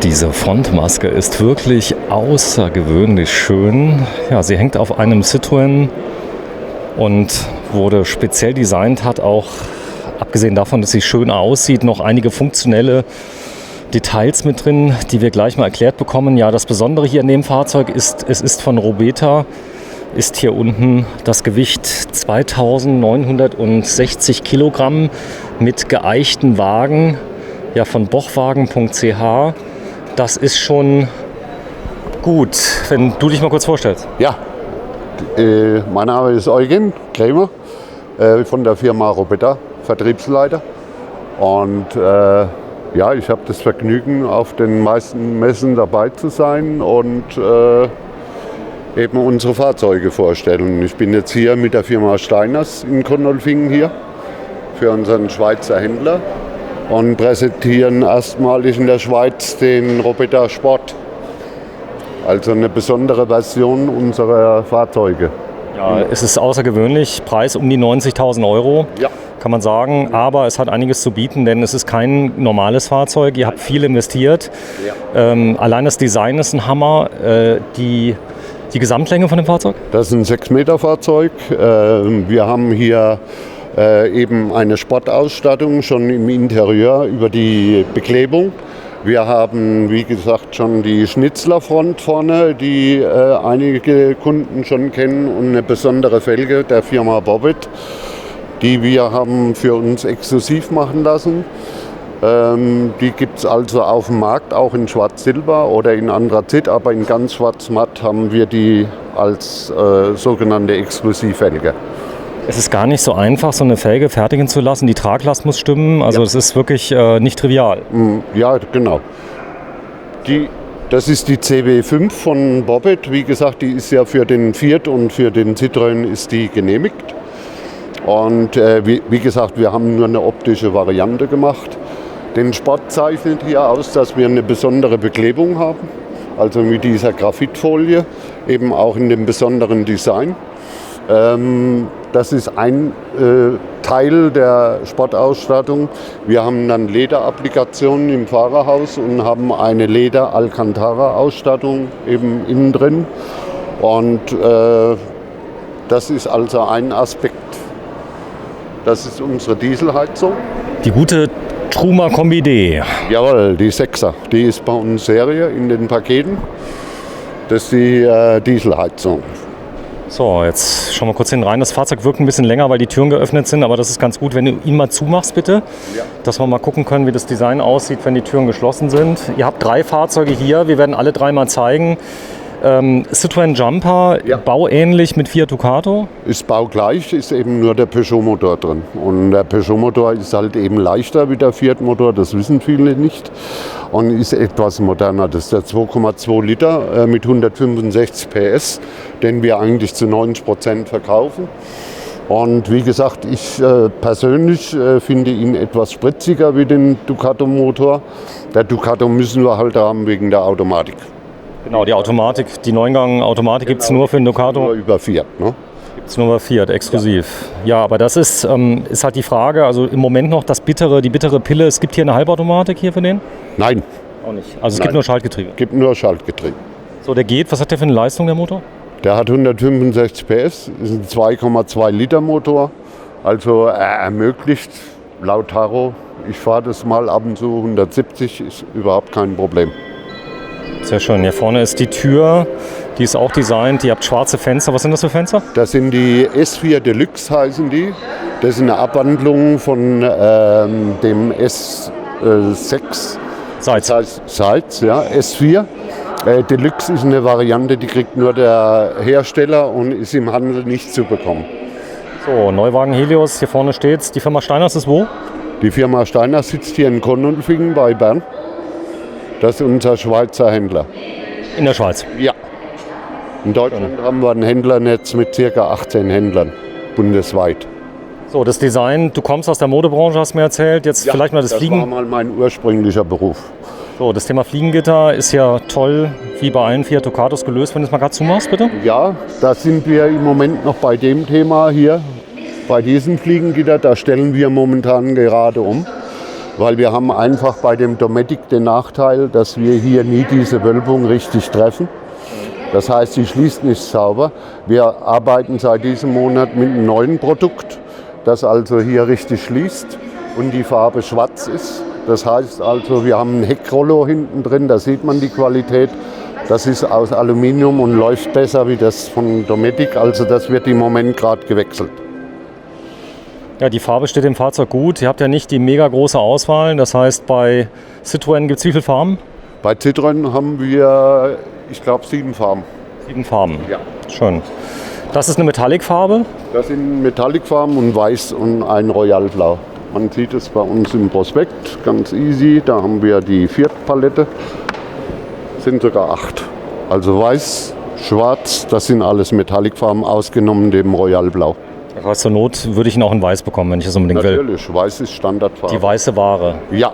Diese Frontmaske ist wirklich außergewöhnlich schön. Ja, sie hängt auf einem Citroën und wurde speziell designt, hat auch, abgesehen davon, dass sie schön aussieht, noch einige funktionelle Details mit drin, die wir gleich mal erklärt bekommen. Ja, das Besondere hier in dem Fahrzeug ist, es ist von Robeta, ist hier unten das Gewicht 2960 Kilogramm mit geeichten Wagen, ja, von bochwagen.ch. Das ist schon gut, wenn du dich mal kurz vorstellst. Ja, mein Name ist Eugen Krämer von der Firma Robeta, Vertriebsleiter. Und ja, ich habe das Vergnügen, auf den meisten Messen dabei zu sein und eben unsere Fahrzeuge vorstellen. Ich bin jetzt hier mit der Firma Steiners in Konolfingen hier für unseren Schweizer Händler und präsentieren erstmalig in der Schweiz den Robeta Sport. Also eine besondere Version unserer Fahrzeuge. Ja, es ist außergewöhnlich, Preis um die 90.000 Euro, Ja. kann man sagen. Aber es hat einiges zu bieten, denn es ist kein normales Fahrzeug. Ihr habt viel investiert. Ja. Allein das Design ist ein Hammer. Die Gesamtlänge von dem Fahrzeug? Das ist ein 6-Meter-Fahrzeug. Wir haben hier eben eine Sportausstattung schon im Interieur über die Beklebung. Wir haben, wie gesagt, schon die Schnitzlerfront vorne, die einige Kunden schon kennen, und eine besondere Felge der Firma Bobbet, die wir haben für uns exklusiv machen lassen. Die gibt es also auf dem Markt, auch in Schwarz-Silber oder in Anthrazit, aber in ganz schwarz-matt haben wir die als sogenannte Exklusivfelge. Es ist gar nicht so einfach, so eine Felge fertigen zu lassen. Die Traglast muss stimmen. Also es ist wirklich nicht trivial. Ja, genau. Das ist die CW5 von Bobbet. Wie gesagt, die ist ja für den Fiat und für den Citroën ist die genehmigt. Und wie gesagt, wir haben nur eine optische Variante gemacht. Den Sport zeichnet hier aus, dass wir eine besondere Beklebung haben. Also mit dieser Graphitfolie, eben auch in dem besonderen Design. Das ist ein Teil der Sportausstattung. Wir haben dann Lederapplikationen im Fahrerhaus und haben eine Leder-Alcantara-Ausstattung eben innen drin. Und das ist also ein Aspekt. Das ist unsere Dieselheizung. Die gute Truma Kombi D. Jawohl, die 6er. Die ist bei uns Serie in den Paketen. Das ist die Dieselheizung. So, jetzt schauen wir kurz hinten rein. Das Fahrzeug wirkt ein bisschen länger, weil die Türen geöffnet sind, aber das ist ganz gut, wenn du ihn mal zumachst, bitte. Ja. Dass wir mal gucken können, wie das Design aussieht, wenn die Türen geschlossen sind. Ihr habt 3 Fahrzeuge hier, wir werden alle 3 mal zeigen. Citroën Jumper, Ja. bauähnlich mit Fiat Ducato. Ist baugleich, ist eben nur der Peugeot-Motor drin. Und der Peugeot-Motor ist halt eben leichter wie der Fiat-Motor, das wissen viele nicht. Und ist etwas moderner. Das ist der 2,2 Liter mit 165 PS, den wir eigentlich zu 90% verkaufen. Und wie gesagt, ich persönlich finde ihn etwas spritziger wie den Ducato-Motor. Der Ducato müssen wir halt haben wegen der Automatik. Genau, die Automatik, die 9-Gang-Automatik gibt es nur für den Ducato. Nur über Fiat, ne? Gibt es nur bei Fiat, exklusiv. Ja, aber das ist halt die Frage, also im Moment noch die bittere Pille. Es gibt hier eine Halbautomatik hier für den? Nein, Auch nicht. Also es Nein. gibt nur Schaltgetriebe. gibt nur Schaltgetriebe. So, der geht. Was hat der für eine Leistung, der Motor? Der hat 165 PS, ist ein 2,2 Liter Motor. Also er ermöglicht laut Taro, ich fahre das mal ab und zu 170, ist überhaupt kein Problem. Sehr schön. Hier vorne ist die Tür, die ist auch designt. Ihr habt schwarze Fenster. Was sind das für Fenster? Das sind die S4 Deluxe heißen die. Das ist eine Abwandlung von dem S6. Seitz. Das heißt Seitz, ja, S4. Deluxe ist eine Variante, die kriegt nur der Hersteller und ist im Handel nicht zu bekommen. So, Neuwagen Helios, hier vorne steht's. Die Firma Steiners ist wo? Die Firma Steiner sitzt hier in Konolfingen bei Bern. Das ist unser Schweizer Händler. In der Schweiz. Ja. In Deutschland haben wir ein Händlernetz mit ca. 18 Händlern bundesweit. So, das Design, du kommst aus der Modebranche, hast mir erzählt. Jetzt vielleicht mal das Fliegen. Das war mal mein ursprünglicher Beruf. So, das Thema Fliegengitter ist ja toll, wie bei allen Fiat Ducatos gelöst. Wenn du es mal gerade zumachst, bitte. Ja, da sind wir im Moment noch bei dem Thema hier. Bei diesem Fliegengitter, da stellen wir momentan gerade um. weil wir haben einfach bei dem Dometic den Nachteil, dass wir hier nie diese Wölbung richtig treffen. Das heißt, sie schließt nicht sauber. Wir arbeiten seit diesem Monat mit einem neuen Produkt, das also hier richtig schließt und die Farbe schwarz ist. Das heißt also, wir haben einen Heckrollo hinten drin, da sieht man die Qualität. Das ist aus Aluminium und läuft besser wie das von Dometic. Also das wird im Moment gerade gewechselt. Ja, die Farbe steht dem Fahrzeug gut. Ihr habt ja nicht die mega große Auswahl. Das heißt, bei Citroën gibt es wie viele Farben? Bei Citroën haben wir, ich glaube, 7 Farben. 7 Farben. Ja. Schön. Das ist eine Metallic-Farbe. Das sind Metallic-Farben und Weiß und ein Royalblau. Man sieht es bei uns im Prospekt, ganz easy. Da haben wir die 4. Palette. Sind sogar 8. Also Weiß, Schwarz, das sind alles Metallic-Farben, ausgenommen dem Royalblau. Das heißt, zur Not würde ich ihn auch in Weiß bekommen, wenn ich das unbedingt will. Natürlich, Weiß ist Standardfarbe. Die weiße Ware. Ja.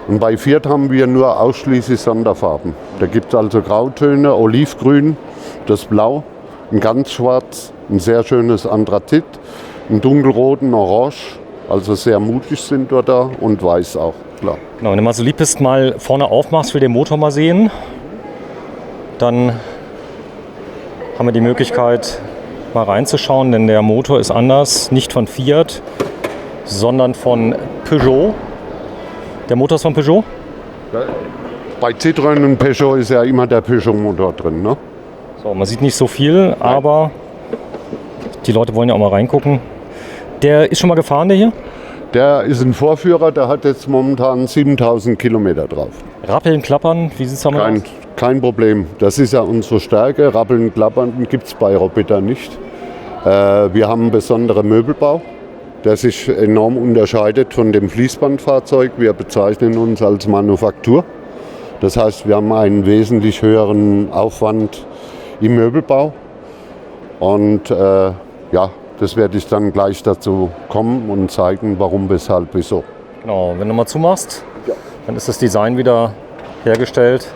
Und bei Fiat haben wir nur ausschließlich Sonderfarben. Da gibt es also Grautöne, Olivgrün, das Blau, ein ganz Schwarz, ein sehr schönes Anthrazit, einen dunkelroten Orange, also sehr mutig sind wir da, und Weiß auch, klar. Genau, wenn du mal so lieb bist, mal vorne aufmachst, will den Motor mal sehen, dann haben wir die Möglichkeit, mal reinzuschauen, denn der Motor ist anders, nicht von Fiat, sondern von Peugeot. Der Motor ist von Peugeot? Bei Citroën und Peugeot ist ja immer der Peugeot-Motor drin, ne? So, man sieht nicht so viel, aber die Leute wollen ja auch mal reingucken. Der ist schon mal gefahren, der hier? Der ist ein Vorführer, der hat jetzt momentan 7000 Kilometer drauf. Rappeln, klappern, wie sieht es damit aus? Kein Problem. Das ist ja unsere Stärke. Rappeln, klappern gibt es bei Roboter nicht. Wir haben einen besonderen Möbelbau, der sich enorm unterscheidet von dem Fließbandfahrzeug. Wir bezeichnen uns als Manufaktur. Das heißt, wir haben einen wesentlich höheren Aufwand im Möbelbau. Und ja, das werde ich dann gleich dazu kommen und zeigen, warum, weshalb, wieso. Genau, wenn du mal zumachst, dann ist das Design wieder hergestellt.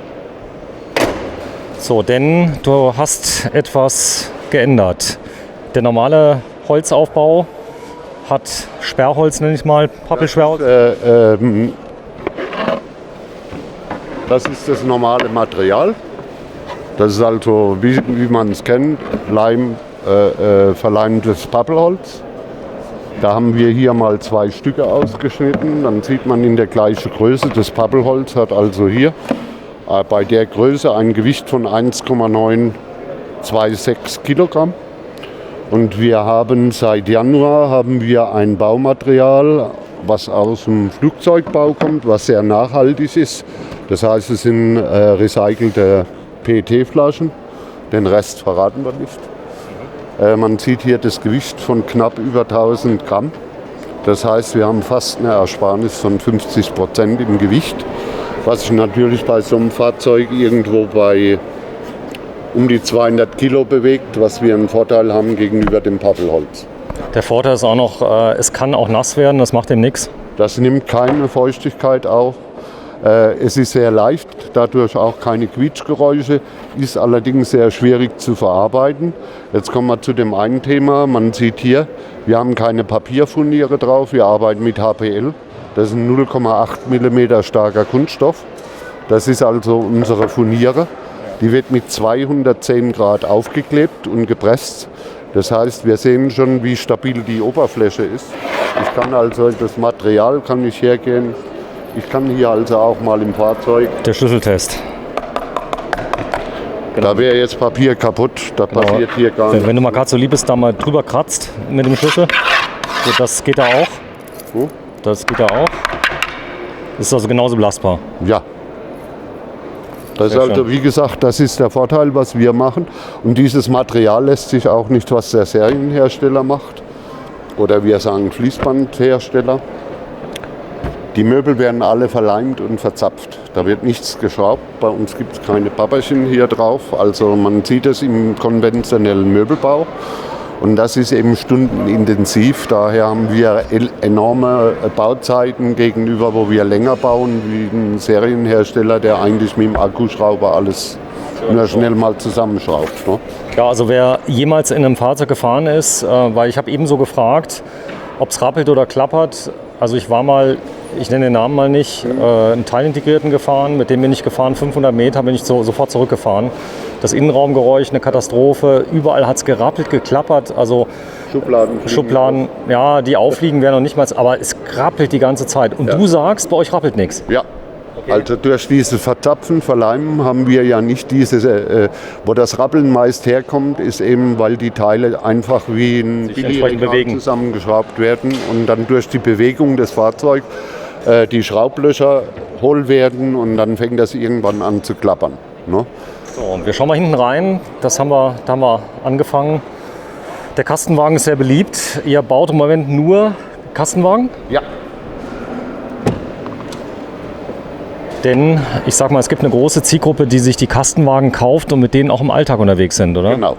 So, denn du hast etwas geändert. Der normale Holzaufbau hat Sperrholz, nenne ich mal, Pappelsperrholz. Das ist das normale Material. Das ist also, wie man es kennt, verleimtes Pappelholz. Da haben wir hier mal 2 Stücke ausgeschnitten. Dann sieht man in der gleichen Größe, das Pappelholz hat also hier bei der Größe ein Gewicht von 1,926 Kilogramm. Und wir haben seit Januar ein Baumaterial, was aus dem Flugzeugbau kommt, was sehr nachhaltig ist. Das heißt, es sind recycelte PET-Flaschen. Den Rest verraten wir nicht. Man sieht hier das Gewicht von knapp über 1000 Gramm. Das heißt, wir haben fast eine Ersparnis von 50% im Gewicht, was sich natürlich bei so einem Fahrzeug irgendwo bei um die 200 Kilo bewegt, was wir einen Vorteil haben gegenüber dem Pappelholz. Der Vorteil ist auch noch, es kann auch nass werden, das macht dem nichts. Das nimmt keine Feuchtigkeit auf. Es ist sehr leicht, dadurch auch keine Quietschgeräusche, ist allerdings sehr schwierig zu verarbeiten. Jetzt kommen wir zu dem einen Thema. Man sieht hier, wir haben keine Papierfurniere drauf, wir arbeiten mit HPL. Das ist ein 0,8 mm starker Kunststoff. Das ist also unsere Furniere. Die wird mit 210 Grad aufgeklebt und gepresst. Das heißt, wir sehen schon, wie stabil die Oberfläche ist. Ich kann also das Material kann ich hergehen. Ich kann hier also auch mal im Fahrzeug. Der Schlüsseltest. Da wäre jetzt Papier kaputt, da passiert hier gar nichts. Wenn du mal gerade so lieb bist, da mal drüber kratzt mit dem Schlüssel. So, das geht da auch. Das geht da auch. Ist also genauso belastbar. Ja. Das ist also, wie gesagt, das ist der Vorteil, was wir machen. Und dieses Material lässt sich auch nicht, was der Serienhersteller macht. Oder wir sagen Fließbandhersteller. Die Möbel werden alle verleimt und verzapft. Da wird nichts geschraubt. Bei uns gibt es keine Papperchen hier drauf. Also man sieht es im konventionellen Möbelbau. Und das ist eben stundenintensiv. Daher haben wir enorme Bauzeiten gegenüber, wo wir länger bauen, wie ein Serienhersteller, der eigentlich mit dem Akkuschrauber alles nur schnell mal zusammenschraubt. Ne? Ja, also wer jemals in einem Fahrzeug gefahren ist, weil ich habe eben so gefragt, ob es rappelt oder klappert. Also ich war mal ich nenne den Namen mal nicht, einen teilintegrierten gefahren, mit dem bin ich gefahren, 500 Meter bin ich sofort zurückgefahren. Das Innenraumgeräusch, eine Katastrophe, überall hat es gerappelt, geklappert, also Schubladen, ja, die auffliegen werden noch nicht mal, aber es krabbelt die ganze Zeit. Und du sagst, bei euch rappelt nichts. Ja. Okay. Also durch dieses Verzapfen, Verleimen haben wir ja nicht diese, wo das Rappeln meist herkommt, ist eben, weil die Teile einfach wie ein Billigregal zusammengeschraubt werden und dann durch die Bewegung des Fahrzeugs die Schraublöcher hohl werden und dann fängt das irgendwann an zu klappern. Ne? So, und wir schauen mal hinten rein, da haben wir angefangen. Der Kastenwagen ist sehr beliebt. Ihr baut im Moment nur Kastenwagen? Ja. Denn ich sag mal, es gibt eine große Zielgruppe, die sich die Kastenwagen kauft und mit denen auch im Alltag unterwegs sind, oder? Genau.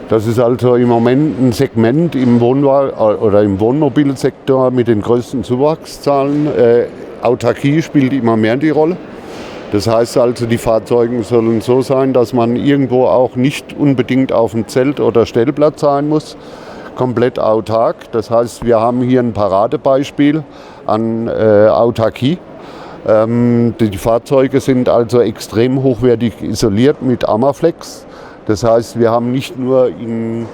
Das ist also im Moment ein Segment im Wohnmobilsektor mit den größten Zuwachszahlen. Autarkie spielt immer mehr die Rolle. Das heißt also, die Fahrzeuge sollen so sein, dass man irgendwo auch nicht unbedingt auf dem Zelt oder Stellplatz sein muss. Komplett autark. Das heißt, wir haben hier ein Paradebeispiel an Autarkie. Die Fahrzeuge sind also extrem hochwertig isoliert mit Armaflex. Das heißt, wir haben nicht nur in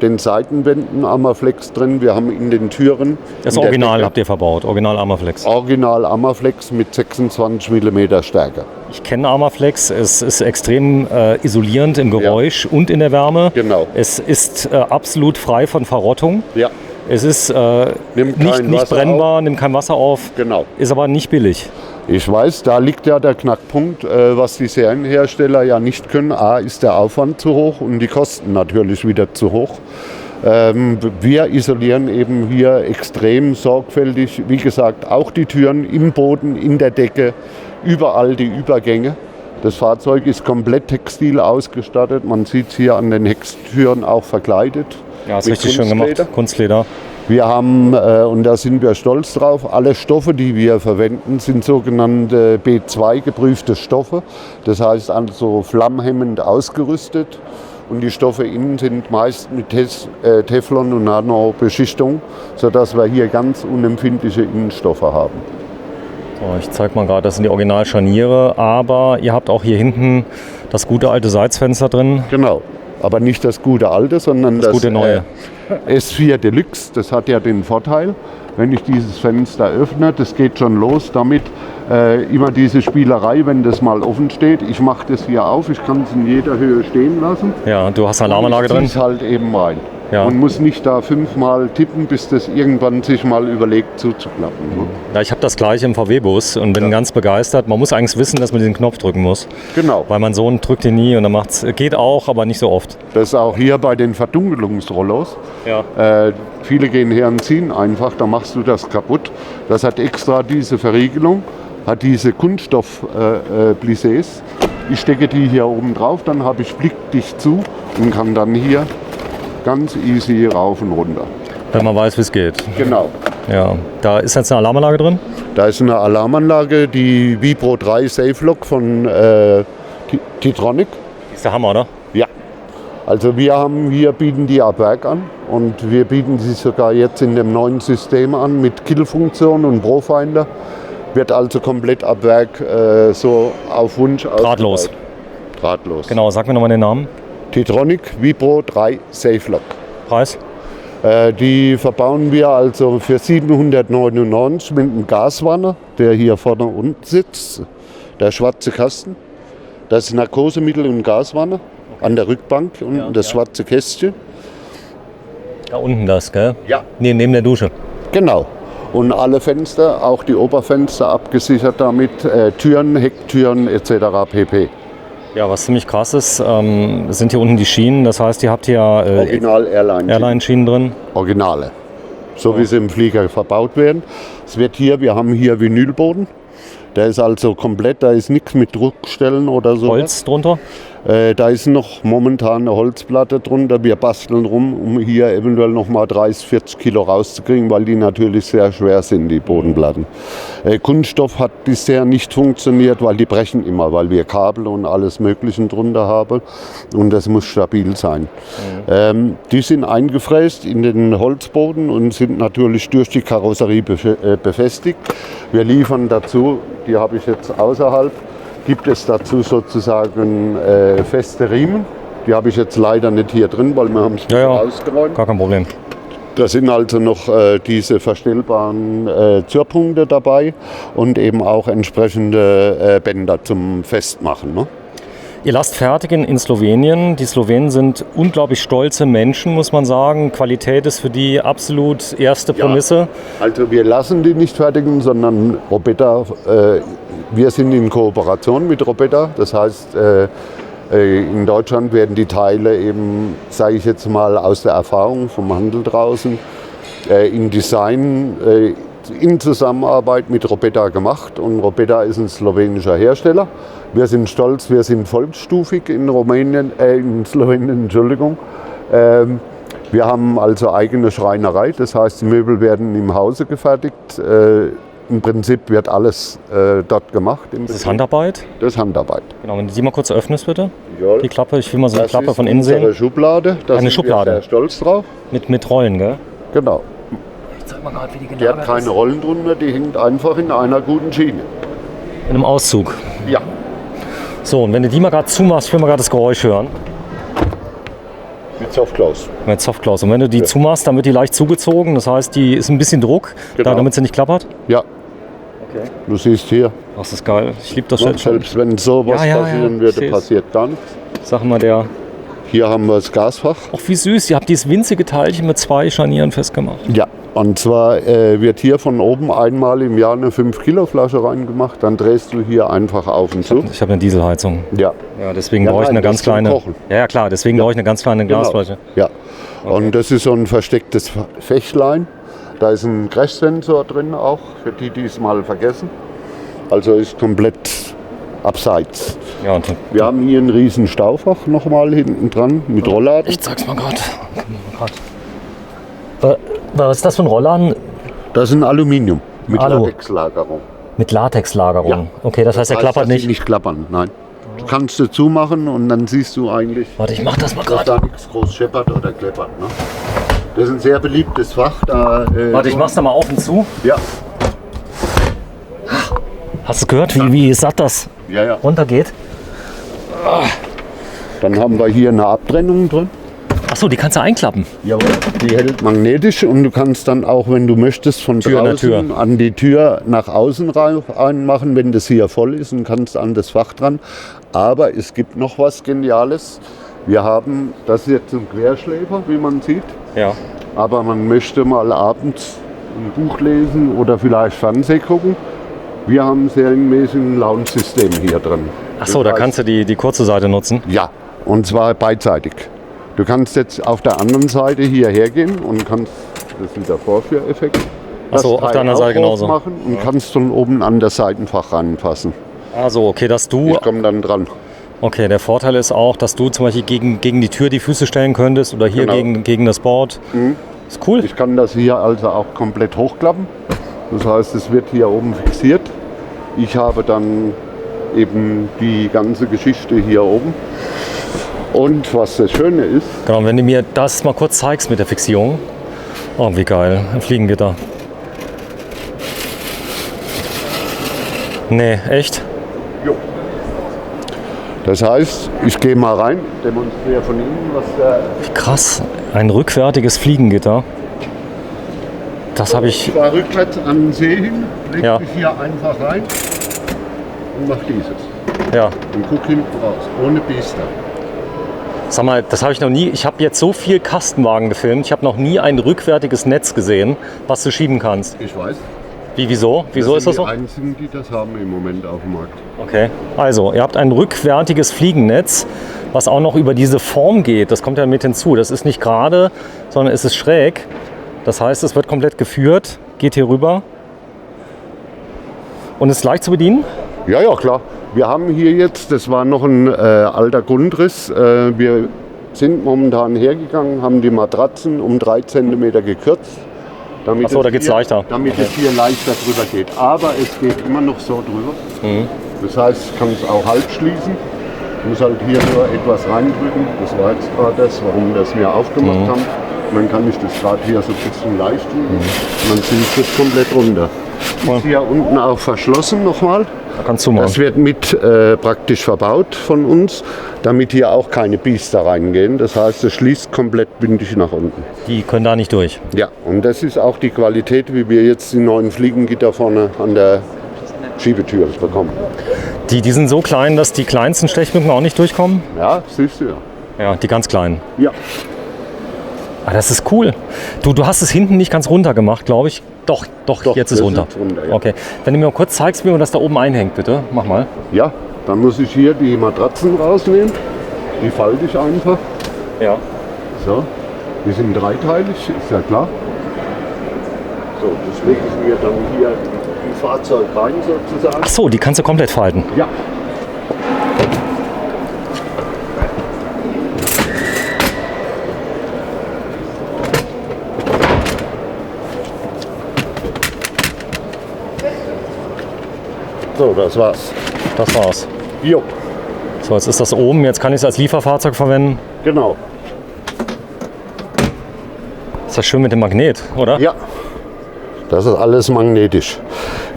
den Seitenwänden Armaflex drin, wir haben in den Türen. Das Original habt ihr verbaut, Original Armaflex? Original Armaflex mit 26 mm Stärke. Ich kenne Armaflex, es ist extrem isolierend im Geräusch und in der Wärme. Genau. Es ist absolut frei von Verrottung. Ja. Es ist nicht brennbar, nimmt kein Wasser auf, genau. Ist aber nicht billig. Ich weiß, da liegt ja der Knackpunkt, was die Serienhersteller ja nicht können. A, ist der Aufwand zu hoch und die Kosten natürlich wieder zu hoch. Wir isolieren eben hier extrem sorgfältig, wie gesagt, auch die Türen im Boden, in der Decke, überall die Übergänge. Das Fahrzeug ist komplett textil ausgestattet. Man sieht es hier an den Heckstüren auch verkleidet. Ja, ist richtig schön gemacht. Kunstleder. Wir haben, und da sind wir stolz drauf, alle Stoffe, die wir verwenden, sind sogenannte B2 geprüfte Stoffe. Das heißt also flammhemmend ausgerüstet. Und die Stoffe innen sind meist mit Teflon und Nano-Beschichtung, sodass wir hier ganz unempfindliche Innenstoffe haben. So, ich zeige mal gerade, das sind die Originalscharniere, aber ihr habt auch hier hinten das gute alte Seitsfenster drin. Genau. Aber nicht das gute alte, sondern das gute neue. S4 Deluxe. Das hat ja den Vorteil, wenn ich dieses Fenster öffne, das geht schon los damit, immer diese Spielerei, wenn das mal offen steht. Ich mache das hier auf, ich kann es in jeder Höhe stehen lassen. Ja, du hast eine Alarmanlage drin. Ich halt eben rein. Ja. Man muss nicht da 5-mal tippen, bis das irgendwann sich mal überlegt zuzuklappen. Ne? Ja, ich habe das gleiche im VW-Bus und bin ganz begeistert. Man muss eigentlich wissen, dass man diesen Knopf drücken muss. Genau. Weil mein Sohn drückt ihn nie und dann macht's. Geht auch, aber nicht so oft. Das ist auch hier bei den Verdunkelungsrollos. Ja. Viele gehen her und ziehen einfach, da machst du das kaputt. Das hat extra diese Verriegelung, hat diese Kunststoff-Plissés. Ich stecke die hier oben drauf, dann habe ich blickdicht zu und kann dann hier ganz easy rauf und runter. Wenn man weiß, wie es geht. Genau. Ja, da ist jetzt eine Alarmanlage drin? Da ist eine Alarmanlage, die Vibro 3 Safe Lock von Titronic. Ist der Hammer, oder? Ja. Also wir bieten die ab Werk an und wir bieten sie sogar jetzt in dem neuen System an mit Kill-Funktion und Profinder. Wird also komplett ab Werk so auf Wunsch drahtlos. Drahtlos. Genau, sag mir nochmal den Namen. Titronic Vibro 3 Safe Lock. Preis? Die verbauen wir also für 799 mit einem Gaswanner, der hier vorne unten sitzt. Der schwarze Kasten. Das ist Narkosemittel und Gaswanner an der Rückbank und das schwarze Kästchen. Da unten das, gell? Ja. Nee, neben der Dusche. Genau. Und alle Fenster, auch die Oberfenster abgesichert damit, Türen, Hecktüren etc. pp. Ja, was ziemlich krass ist, sind hier unten die Schienen. Das heißt, ihr habt hier Original Airline-Schienen drin. Originale. So wie sie im Flieger verbaut werden. Wir haben hier Vinylboden. Der ist also komplett, da ist nichts mit Druckstellen oder so. Holz drunter? Da ist noch momentan eine Holzplatte drunter. Wir basteln rum, um hier eventuell noch mal 30, 40 Kilo rauszukriegen, weil die natürlich sehr schwer sind, die Bodenplatten. Kunststoff hat bisher nicht funktioniert, weil die brechen immer, weil wir Kabel und alles Mögliche drunter haben und das muss stabil sein. Die sind eingefräst in den Holzboden und sind natürlich durch die Karosserie befestigt. Wir liefern dazu, die habe ich jetzt außerhalb, gibt es dazu sozusagen feste Riemen. Die habe ich jetzt leider nicht hier drin, weil wir haben es ausgeräumt. Gar kein Problem. Da sind also noch diese verstellbaren Zurrpunkte dabei und eben auch entsprechende Bänder zum Festmachen. Ne? Ihr lasst fertigen in Slowenien. Die Slowenen sind unglaublich stolze Menschen, muss man sagen. Qualität ist für die absolut erste Prämisse. Ja, also wir lassen die nicht fertigen, sondern Robetta, wir sind in Kooperation mit Robetta. Das heißt, in Deutschland werden die Teile eben, sage ich jetzt mal, aus der Erfahrung vom Handel draußen in Design in Zusammenarbeit mit Robetta gemacht. Und Robetta ist ein slowenischer Hersteller. Wir sind stolz, wir sind volksstufig in Slowenien, Entschuldigung. Wir haben also eigene Schreinerei, das heißt, die Möbel werden im Hause gefertigt. Im Prinzip wird alles dort gemacht. Das ist Handarbeit? Das ist Handarbeit. Genau, wenn du die mal kurz öffnest, bitte. Ja. Die Klappe, ich will mal so eine Klappe von innen sehen. Das ist unsere Schublade, da eine sind Schublade. wir sehr stolz drauf. Mit Rollen, gell? Genau. Ich zeig mal gerade, wie die Die hat keine Rollen drunter, die hängt einfach in einer guten Schiene. In einem Auszug. Ja. So, und wenn du die mal gerade zumachst, ich will mal gerade das Geräusch hören. Mit Softclose. Mit Softclose. Und wenn du die zumachst, dann wird die leicht zugezogen. Das heißt, die ist ein bisschen Druck, damit sie nicht klappert. Ja. Okay. Du siehst hier. Das ist geil. Ich liebe das jetzt. Selbst wenn sowas passieren würde, passiert gar nichts. Sag mal, der. Hier haben wir das Gasfach. Ach, wie süß. Ihr habt dieses winzige Teilchen mit 2 Scharnieren festgemacht. Ja. Und zwar wird hier von oben einmal im Jahr eine 5-Kilo-Flasche reingemacht. Dann drehst du hier einfach auf und zu. Ich habe eine Dieselheizung. Ja. Ja, deswegen brauche ich eine ganz kleine. Kochen. Ja, klar. Deswegen brauche ich eine ganz kleine Glasflasche. Ja. Okay. Und das ist so ein verstecktes Fächlein. Da ist ein Crash-Sensor drin auch, für die, die es mal vergessen. Also ist komplett abseits. Ja, und wir haben hier ein riesen Staufach nochmal hinten dran mit Rollladen. Ich zeig's mal gerade. Was ist das für ein Rollladen? Das ist ein Aluminium mit Latexlagerung. Mit Latexlagerung? Ja. Okay, das heißt, er klappert nicht? Nicht klappern, nein. Du kannst es zumachen und dann siehst du eigentlich, warte, ich mach das mal gerade. Dass da nichts groß scheppert oder kleppert. Ne? Das ist ein sehr beliebtes Fach. Warte, ich mach's da mal auf und zu. Ja. Hast du gehört, wie satt das runtergeht? Dann haben wir hier eine Abtrennung drin. Achso, die kannst du einklappen. Jawohl. Die hält magnetisch und du kannst dann auch, wenn du möchtest, von draußen an die Tür nach außen rein machen, wenn das hier voll ist, und kannst an das Fach dran. Aber es gibt noch was Geniales. Wir haben das jetzt zum Querschläfer, wie man sieht. Ja. Aber man möchte mal abends ein Buch lesen oder vielleicht Fernsehen gucken. Wir haben ein serienmäßiges Lounge-System hier drin. Achso, da kannst du die kurze Seite nutzen? Ja, und zwar beidseitig. Du kannst jetzt auf der anderen Seite hierher gehen und kannst, das ist wieder Vorführeffekt, Achso, auf der anderen Seite genauso. Machen und kannst dann oben an das Seitenfach ranfassen. Also, okay, dass du... Ich komme dann dran. Okay, der Vorteil ist auch, dass du zum Beispiel gegen die Tür die Füße stellen könntest oder hier gegen das Board. Mhm. Ist cool. Ich kann das hier also auch komplett hochklappen. Das heißt, es wird hier oben fixiert. Ich habe dann eben die ganze Geschichte hier oben. Und was das Schöne ist... Genau, wenn du mir das mal kurz zeigst mit der Fixierung. Oh, wie geil. Ein Fliegengitter. Nee, echt? Jo. Das heißt, ich gehe mal rein, demonstriere von innen, was der... Wie krass. Ein rückwärtiges Fliegengitter. Das habe ich... Ich war rückwärts an den See hin, leg mich hier einfach rein und mach dieses. Ja. Und guck hinten raus, ohne Biester. Sag mal, das habe ich noch nie. Ich habe jetzt so viel Kastenwagen gefilmt. Ich habe noch nie ein rückwärtiges Netz gesehen, was du schieben kannst. Ich weiß. Wieso? Wieso ist das so? Die einzigen, die das haben im Moment auf dem Markt. Okay. Also, ihr habt ein rückwärtiges Fliegennetz, was auch noch über diese Form geht. Das kommt ja mit hinzu. Das ist nicht gerade, sondern es ist schräg. Das heißt, es wird komplett geführt, geht hier rüber und ist leicht zu bedienen. Ja, ja, klar. Wir haben hier jetzt, das war noch ein alter Grundriss. Wir sind momentan hergegangen, haben die Matratzen um 3 cm gekürzt. Damit Achso, da geht es leichter. Damit es hier leichter drüber geht. Aber es geht immer noch so drüber. Das heißt, ich kann es auch halb schließen. Ich muss halt hier nur etwas reindrücken. Das war jetzt gerade das, warum wir das mir aufgemacht haben. Und dann kann ich das gerade hier so ein bisschen leicht drücken. Und dann ziehe ich das komplett runter. Ist hier unten auch verschlossen nochmal. Da kannst du mal. Das wird mit praktisch verbaut von uns, damit hier auch keine Biester reingehen. Das heißt, es schließt komplett bündig nach unten. Die können da nicht durch. Ja, und das ist auch die Qualität, wie wir jetzt die neuen Fliegengitter vorne an der Schiebetür bekommen. Die sind so klein, dass die kleinsten Stechmücken auch nicht durchkommen? Ja, siehst du ja. Ja, die ganz kleinen. Ja. Ah, das ist cool. Du hast es hinten nicht ganz runter gemacht, glaube ich. Doch, jetzt ist runter. Ja. Okay, wenn du mir mal kurz zeigst, wie man das da oben einhängt, bitte. Mach mal. Ja, dann muss ich hier die Matratzen rausnehmen. Die falte ich einfach. Ja. So, die sind dreiteilig, ist ja klar. So, das lege ich mir dann hier im Fahrzeug rein sozusagen. Ach so, die kannst du komplett falten. Ja. So, das war's. Das war's. Jo, So, jetzt ist das oben. Jetzt kann ich es als Lieferfahrzeug verwenden. genau. Ist das schön mit dem Magnet, oder? Ja, das ist alles magnetisch.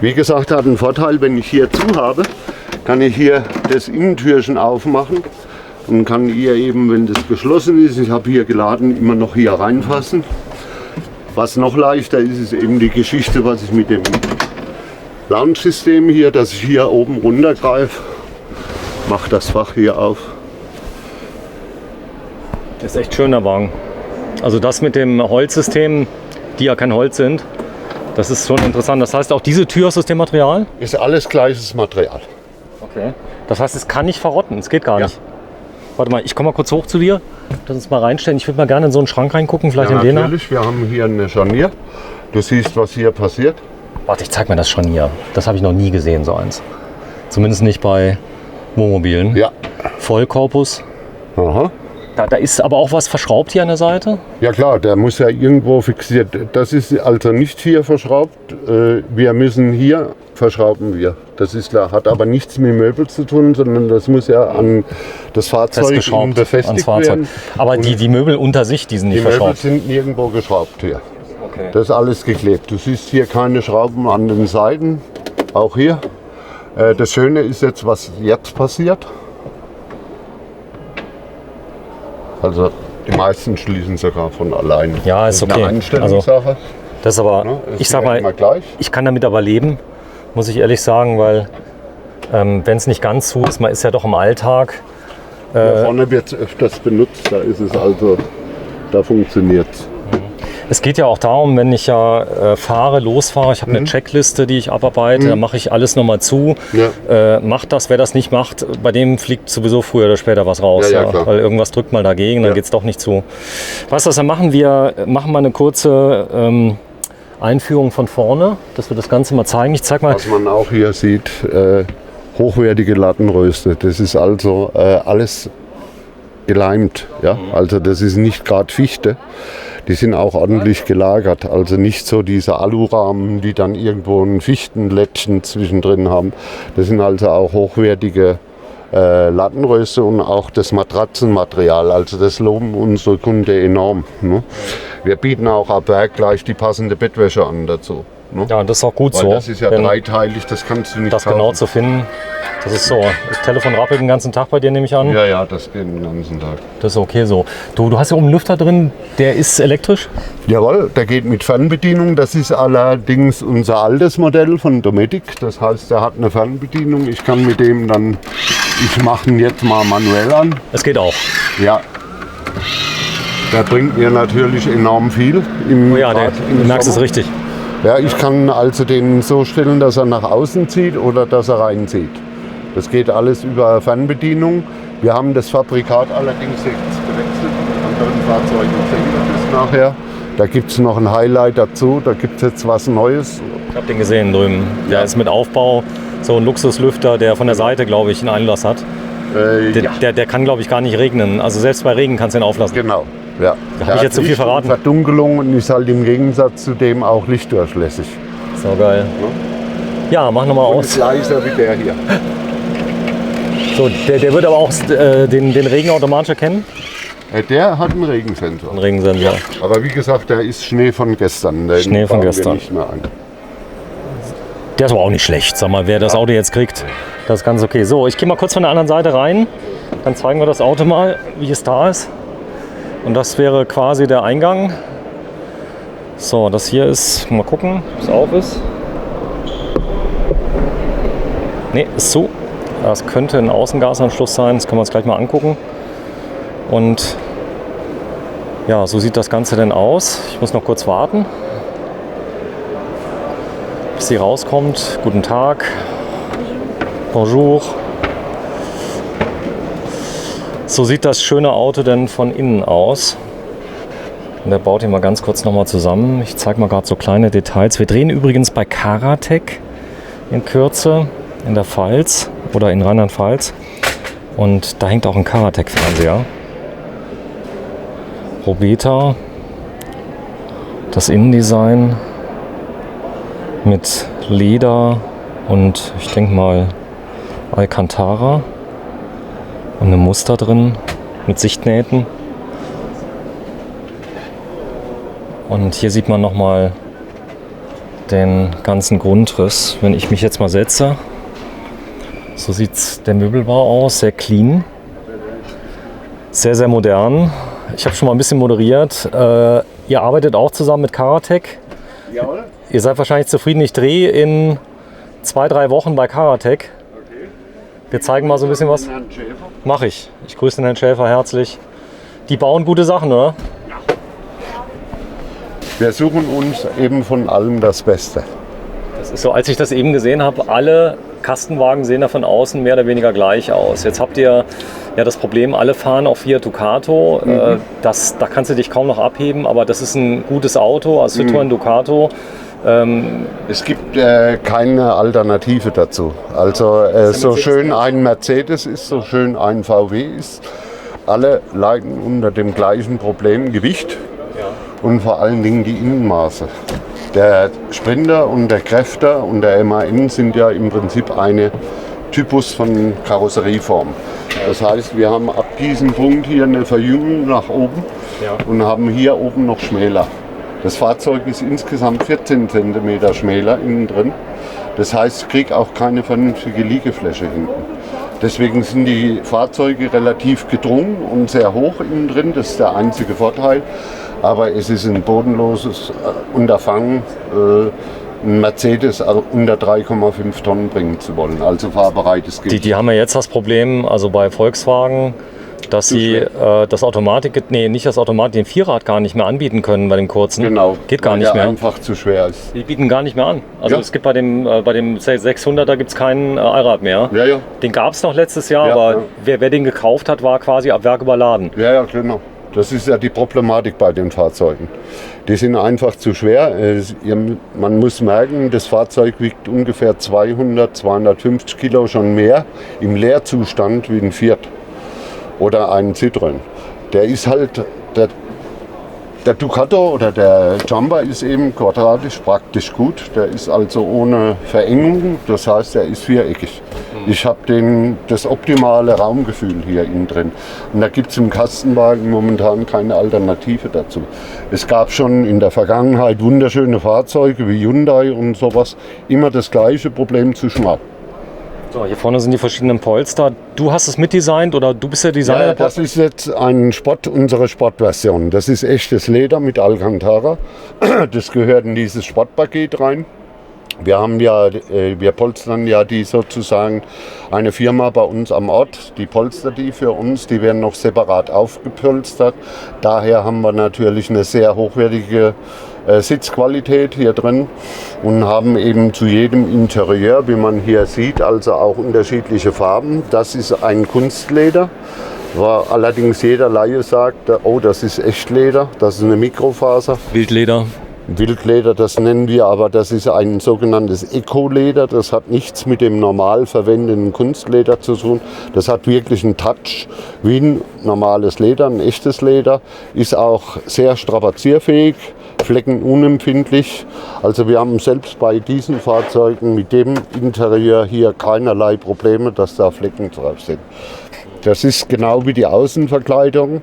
Wie gesagt, hat einen Vorteil, wenn ich hier zu habe, kann ich hier das Innentürchen aufmachen und kann hier eben, wenn das geschlossen ist, ich habe hier geladen, immer noch hier reinfassen. Was noch leichter ist, ist eben die Geschichte, was ich mit dem Lounge-System hier, dass ich hier oben runtergreife, mache das Fach hier auf. Das ist echt schön, der Wagen. Also das mit dem Holzsystem, die ja kein Holz sind, das ist schon interessant. Das heißt, auch diese Tür ist aus dem Material? Ist alles gleiches Material. Okay. Das heißt, es kann nicht verrotten, es geht gar Ja. nicht. Warte mal, ich komme mal kurz hoch zu dir. Lass uns mal reinstellen. Ich würde mal gerne in so einen Schrank reingucken, vielleicht Ja, in den da. natürlich, wir haben hier eine Scharnier. Du siehst, was hier passiert. Warte, ich zeig mir das schon hier. Das habe ich noch nie gesehen, so eins. Zumindest nicht bei Wohnmobilen. Ja. Vollkorpus. Aha. Da ist aber auch was verschraubt hier an der Seite. Ja klar, der muss ja irgendwo fixiert. Das ist also nicht hier verschraubt. Wir müssen hier verschrauben wir. Das ist klar. Hat aber nichts mit Möbel zu tun, sondern das muss ja an das Fahrzeug Festgeschraubt befestigt ans Fahrzeug. werden. Aber die Möbel unter sich, die sind Die nicht Möbel verschraubt. sind nirgendwo geschraubt hier. Okay. Das ist alles geklebt. Du siehst hier keine Schrauben an den Seiten, auch hier. Das Schöne ist jetzt, was jetzt passiert. Also die meisten schließen sogar von allein. Ja, ist Das okay. eine Einstellungssache. Das ist aber, Ne? Es ich sag ist ja mal, immer gleich. ich kann damit aber leben, muss ich ehrlich sagen, weil wenn es nicht ganz zu ist, man ist ja doch im Alltag. Hier vorne wird es öfters benutzt, da ist es also, da funktioniert es. Es geht ja auch darum, wenn ich ja fahre, losfahre, ich habe eine Checkliste, die ich abarbeite, dann mache ich alles nochmal zu. Ja. Macht das, wer das nicht macht, bei dem fliegt sowieso früher oder später was raus. Ja, klar. Weil irgendwas drückt mal dagegen, dann Ja. geht es doch nicht zu. Weißt du, was wir machen? Wir machen mal eine kurze Einführung von vorne, dass wir das Ganze mal zeigen. Ich zeig mal. Was man auch hier sieht, hochwertige Lattenröste. Das ist also alles geleimt. Ja? Also das ist nicht gerade Fichte. Die sind auch ordentlich gelagert. Also nicht so diese Alurahmen, die dann irgendwo ein Fichtenlättchen zwischendrin haben. Das sind also auch hochwertige Lattenröste und auch das Matratzenmaterial. Also das loben unsere Kunden enorm. Ne? Wir bieten auch ab Werk gleich die passende Bettwäsche an dazu. Ne? Ja, das ist auch gut Weil so. das ist ja denn dreiteilig, das kannst du nicht das kaufen. genau zu finden, das ist so. Das Telefon rappelt den ganzen Tag bei dir, nehme ich an. Ja, ja, das geht den ganzen Tag. Das ist okay so. Du hast hier oben einen Lüfter drin, der ist elektrisch? Jawohl, der geht mit Fernbedienung. Das ist allerdings unser altes Modell von Dometic. Das heißt, der hat eine Fernbedienung. Ich kann mit dem dann, ich mache ihn jetzt mal manuell an. Es geht auch. Ja. Der bringt mir natürlich enorm viel. Oh ja, du merkst es richtig. Ja, ich kann also den so stellen, dass er nach außen zieht oder dass er reinzieht. Das geht alles über Fernbedienung. Wir haben das Fabrikat allerdings jetzt gewechselt. An anderen Fahrzeugen sehen wir das nachher. Da gibt es noch ein Highlight dazu. Da gibt es jetzt was Neues. Ich habe den gesehen drüben. Der ist mit Aufbau So ein Luxuslüfter, der von der Seite, glaube ich, einen Einlass hat. Der kann, glaube ich, gar nicht regnen. Also selbst bei Regen kannst du ihn auflassen. Genau, ja. Da habe ich jetzt zu viel verraten. Verdunkelung und ist halt im Gegensatz zu dem auch lichtdurchlässig. So geil. Ja, mach nochmal aus. Ist leiser wie der hier. So, der wird aber auch den Regen automatisch erkennen? Der hat einen Regensensor. Ein Regensensor. Ja. Aber wie gesagt, der ist Schnee von gestern. Den Schnee von bauen wir gestern. nicht mehr ein. Der ist aber auch nicht schlecht. Sag mal, wer das Auto jetzt kriegt, das ist ganz okay. So, ich gehe mal kurz von der anderen Seite rein. Dann zeigen wir das Auto mal, wie es da ist. Und das wäre quasi der Eingang. So, das hier ist, mal gucken, ob es auf ist. Ne, ist zu. Das könnte ein Außengasanschluss sein. Das können wir uns gleich mal angucken. Und ja, so sieht das Ganze denn aus. Ich muss noch kurz warten, bis sie rauskommt. Guten Tag. Bonjour. So sieht das schöne Auto denn von innen aus. Und der baut ihn mal ganz kurz nochmal zusammen. Ich zeige mal gerade so kleine Details. Wir drehen übrigens bei Karatec in Kürze in der Pfalz oder in Rheinland-Pfalz. Und da hängt auch ein Karatec-Fernseher. Robeta. Das Innendesign mit Leder und ich denke mal Alcantara. Und ein Muster drin mit Sichtnähten. Und hier sieht man nochmal den ganzen Grundriss. Wenn ich mich jetzt mal setze, so sieht der Möbelbau aus, sehr clean, sehr, sehr modern. Ich habe schon mal ein bisschen moderiert. Ihr arbeitet auch zusammen mit Karatec. Jawohl. Ihr seid wahrscheinlich zufrieden. Ich drehe in 2-3 Wochen bei Karatec. Wir zeigen mal so ein bisschen was. Mache ich. Ich grüße den Herrn Schäfer herzlich. Die bauen gute Sachen, oder? Wir suchen uns eben von allem das Beste. Das ist so, als ich das eben gesehen habe, alle Kastenwagen sehen da von außen mehr oder weniger gleich aus. Jetzt habt ihr ja das Problem, alle fahren auf Fiat Ducato. Da kannst du dich kaum noch abheben, aber das ist ein gutes Auto, also Citroën Ducato. Es gibt keine Alternative dazu. Also so schön ein Mercedes ist, so schön ein VW ist, alle leiden unter dem gleichen Problem Gewicht und vor allen Dingen die Innenmaße. Der Sprinter und der Crafter und der MAN sind ja im Prinzip eine Typus von Karosserieform. Das heißt, wir haben ab diesem Punkt hier eine Verjüngung nach oben und haben hier oben noch schmäler. Das Fahrzeug ist insgesamt 14 cm schmäler innen drin. Das heißt, ich kriege auch keine vernünftige Liegefläche hinten. Deswegen sind die Fahrzeuge relativ gedrungen und sehr hoch innen drin. Das ist der einzige Vorteil. Aber es ist ein bodenloses Unterfangen, einen Mercedes unter 3,5 Tonnen bringen zu wollen. Also fahrbereites Gewicht. Die haben ja jetzt das Problem, also bei Volkswagen, dass sie das Automatik, nicht das Automatik, den Vierrad gar nicht mehr anbieten können bei den kurzen. Genau. Geht gar nicht mehr. Einfach zu schwer ist. Die bieten gar nicht mehr an. Also es gibt bei dem 600er gibt es keinen Allrad mehr. Ja, ja. Den gab es noch letztes Jahr, aber wer den gekauft hat, war quasi ab Werk überladen. Ja, ja, genau. Das ist ja die Problematik bei den Fahrzeugen. Die sind einfach zu schwer. Man muss merken, das Fahrzeug wiegt ungefähr 200, 250 Kilo schon mehr im Leerzustand wie ein Fiat oder ein Citroën. Der ist halt, der Ducato oder der Jumper ist eben quadratisch praktisch gut. Der ist also ohne Verengung, das heißt, er ist viereckig. Ich habe das optimale Raumgefühl hier innen drin. Und da gibt es im Kastenwagen momentan keine Alternative dazu. Es gab schon in der Vergangenheit wunderschöne Fahrzeuge wie Hyundai und sowas. Immer das gleiche Problem zu schmal. So, hier vorne sind die verschiedenen Polster. Du hast es mitdesignt oder du bist der Designer? Ja, das ist jetzt unsere Sportversion. Das ist echtes Leder mit Alcantara. Das gehört in dieses Sportpaket rein. Wir polstern ja die sozusagen eine Firma bei uns am Ort, die polstert die für uns, die werden noch separat aufgepolstert. Daher haben wir natürlich eine sehr hochwertige Sitzqualität hier drin und haben eben zu jedem Interieur, wie man hier sieht, also auch unterschiedliche Farben. Das ist ein Kunstleder, wo allerdings jeder Laie sagt, oh, das ist Echtleder, das ist eine Mikrofaser. Wildleder. Wildleder, das nennen wir, aber das ist ein sogenanntes Eco-Leder. Das hat nichts mit dem normal verwendeten Kunstleder zu tun. Das hat wirklich einen Touch wie ein normales Leder, ein echtes Leder. Ist auch sehr strapazierfähig, fleckenunempfindlich. Also wir haben selbst bei diesen Fahrzeugen mit dem Interieur hier keinerlei Probleme, dass da Flecken drauf sind. Das ist genau wie die Außenverkleidung.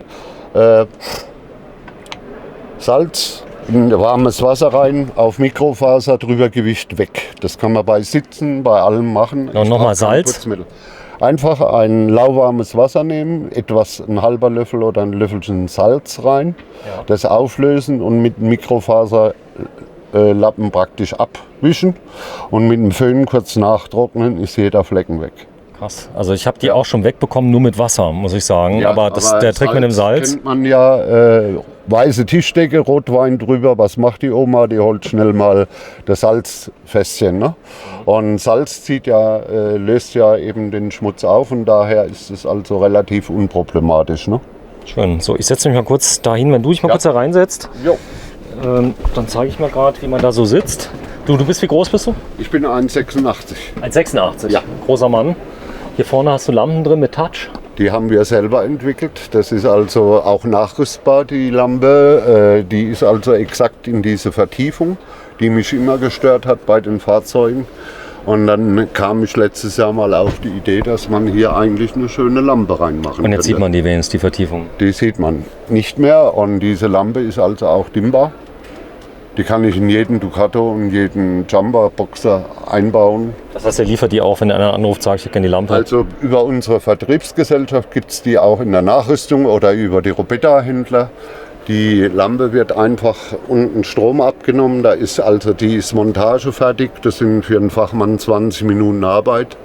Salz in warmes Wasser rein, auf Mikrofaser, drüber Gewicht weg. Das kann man bei Sitzen, bei allem machen. Und nochmal Salz? Einfach ein lauwarmes Wasser nehmen, etwas ein halber Löffel oder ein Löffelchen Salz rein, das auflösen und mit Mikrofaserlappen praktisch abwischen und mit dem Föhn kurz nachtrocknen, ist jeder Flecken weg. Krass. Also ich habe die auch schon wegbekommen, nur mit Wasser, muss ich sagen. Ja, aber der Trick mit dem Salz. Kennt man ja, weiße Tischdecke, Rotwein drüber. Was macht die Oma? Die holt schnell mal das Salzfässchen. Ne? Und Salz löst ja eben den Schmutz auf und daher ist es also relativ unproblematisch. Ne? Schön. So, ich setze mich mal kurz dahin, wenn du dich mal kurz da reinsetzt. Jo. Dann zeige ich mal gerade, wie man da so sitzt. Du bist, wie groß bist du? Ich bin 1,86. 1,86? Ja. Großer Mann. Hier vorne hast du Lampen drin mit Touch. Die haben wir selber entwickelt. Das ist also auch nachrüstbar, die Lampe. Die ist also exakt in diese Vertiefung, die mich immer gestört hat bei den Fahrzeugen. Und dann kam ich letztes Jahr mal auf die Idee, dass man hier eigentlich eine schöne Lampe reinmachen könnte. Und jetzt sieht man die wenigstens, die Vertiefung. Die sieht man nicht mehr und diese Lampe ist also auch dimmbar. Die kann ich in jeden Ducato und jeden Jumper Boxer einbauen. Das heißt, er liefert die auch, wenn einer anruft, sagt, ich kenne die Lampe. Also über unsere Vertriebsgesellschaft gibt es die auch in der Nachrüstung oder über die Robetta-Händler. Die Lampe wird einfach unten Strom abgenommen. Die ist montagefertig. Das sind für einen Fachmann 20 Minuten Arbeit.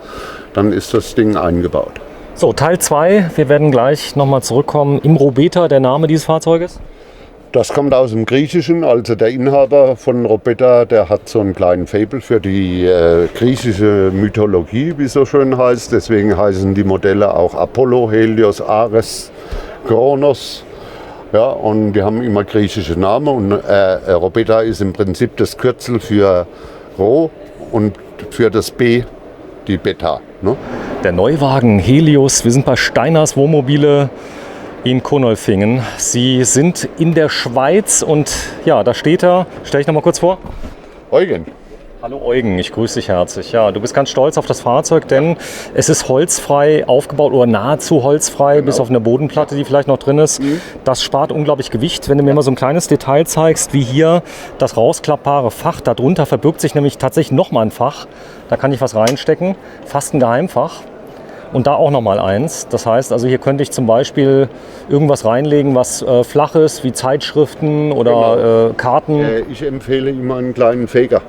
Dann ist das Ding eingebaut. So, Teil 2. Wir werden gleich nochmal zurückkommen. Im Robetta, der Name dieses Fahrzeuges? Das kommt aus dem Griechischen, also der Inhaber von Robetta, der hat so einen kleinen Faible für die griechische Mythologie, wie es so schön heißt. Deswegen heißen die Modelle auch Apollo, Helios, Ares, Kronos. Ja, und die haben immer griechische Namen. Und Robetta ist im Prinzip das Kürzel für Rho und für das B, die Beta. Ne? Der Neuwagen Helios, wir sind bei Steiners Wohnmobile in Konolfingen. Sie sind in der Schweiz und ja, da steht er. Stell dich noch mal kurz vor. Eugen. Hallo Eugen, ich grüße dich herzlich. Ja, du bist ganz stolz auf das Fahrzeug, denn es ist holzfrei aufgebaut oder nahezu holzfrei, bis auf eine Bodenplatte, die vielleicht noch drin ist. Das spart unglaublich Gewicht. Wenn du mir mal so ein kleines Detail zeigst, wie hier das rausklappbare Fach, darunter verbirgt sich nämlich tatsächlich nochmal ein Fach. Da kann ich was reinstecken, fast ein Geheimfach. Und da auch nochmal eins. Das heißt, also hier könnte ich zum Beispiel irgendwas reinlegen, was flach ist, wie Zeitschriften oder Karten. Ich empfehle immer einen kleinen Feger.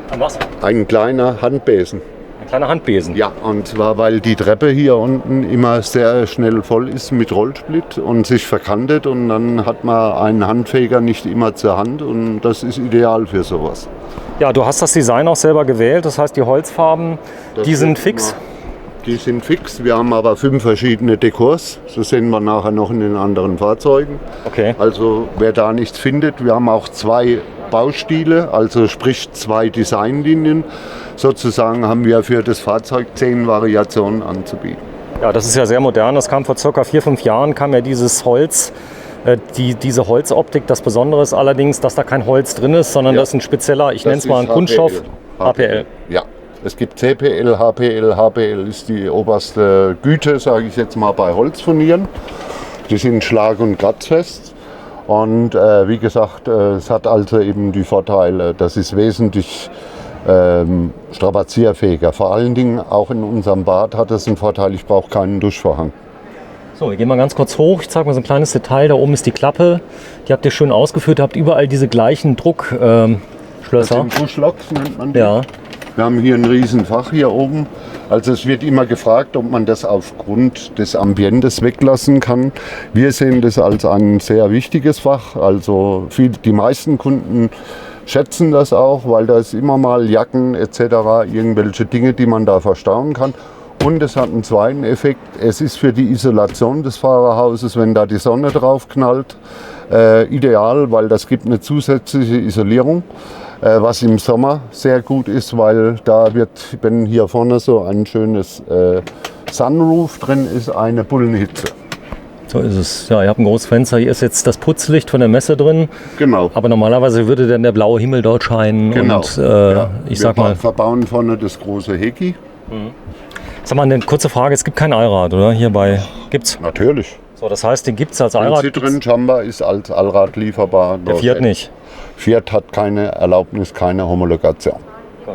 An was? Ein kleiner Handbesen. Ein kleiner Handbesen? Ja, und zwar, weil die Treppe hier unten immer sehr schnell voll ist mit Rollsplit und sich verkantet. Und dann hat man einen Handfeger nicht immer zur Hand und das ist ideal für sowas. Ja, du hast das Design auch selber gewählt. Das heißt, die Holzfarben, die sind fix? Die sind fix. Wir haben aber 5 verschiedene Dekors. Das sehen wir nachher noch in den anderen Fahrzeugen. Okay. Also wer da nichts findet, wir haben auch 2 Baustile, also sprich 2 Designlinien. Sozusagen haben wir für das Fahrzeug 10 Variationen anzubieten. Ja, das ist ja sehr modern. Das kam vor ca. 4-5 Jahren, kam ja dieses Holz, diese Holzoptik. Das Besondere ist allerdings, dass da kein Holz drin ist, sondern das ist ein spezieller, ich nenne es mal einen Kunststoff. HPL. Ja. Es gibt CPL, HPL. HPL ist die oberste Güte, sage ich jetzt mal, bei Holzfurnieren. Die sind schlag- und kratzfest. Und wie gesagt, es hat also eben die Vorteile, das ist wesentlich strapazierfähiger. Vor allen Dingen auch in unserem Bad hat es einen Vorteil, ich brauche keinen Duschvorhang. So, wir gehen mal ganz kurz hoch. Ich zeige mal so ein kleines Detail. Da oben ist die Klappe. Die habt ihr schön ausgeführt. Ihr habt überall diese gleichen Druckschlösser. Das sind Duschloks, nennt man die. Ja. Wir haben hier ein Riesenfach hier oben. Also es wird immer gefragt, ob man das aufgrund des Ambientes weglassen kann. Wir sehen das als ein sehr wichtiges Fach. Also die meisten Kunden schätzen das auch, weil da ist immer mal Jacken etc., irgendwelche Dinge, die man da verstauen kann. Und es hat einen zweiten Effekt. Es ist für die Isolation des Fahrerhauses, wenn da die Sonne drauf knallt, ideal, weil das gibt eine zusätzliche Isolierung, was im Sommer sehr gut ist, weil da wird, wenn hier vorne so ein schönes Sunroof drin ist, eine Bullenhitze. So ist es. Ja, ihr habt ein großes Fenster. Hier ist jetzt das Putzlicht von der Messe drin. Genau. Aber normalerweise würde dann der blaue Himmel dort scheinen. Genau. Und ich sag mal. Wir verbauen vorne das große Heki. Sag mal, eine kurze Frage. Es gibt kein Allrad, oder? Hierbei gibt's. Natürlich. So, das heißt, den gibt es als Ein Allrad. Citroën Jumper ist als Allrad lieferbar. Der Fiat nicht. Fiat hat keine Erlaubnis, keine Homologation.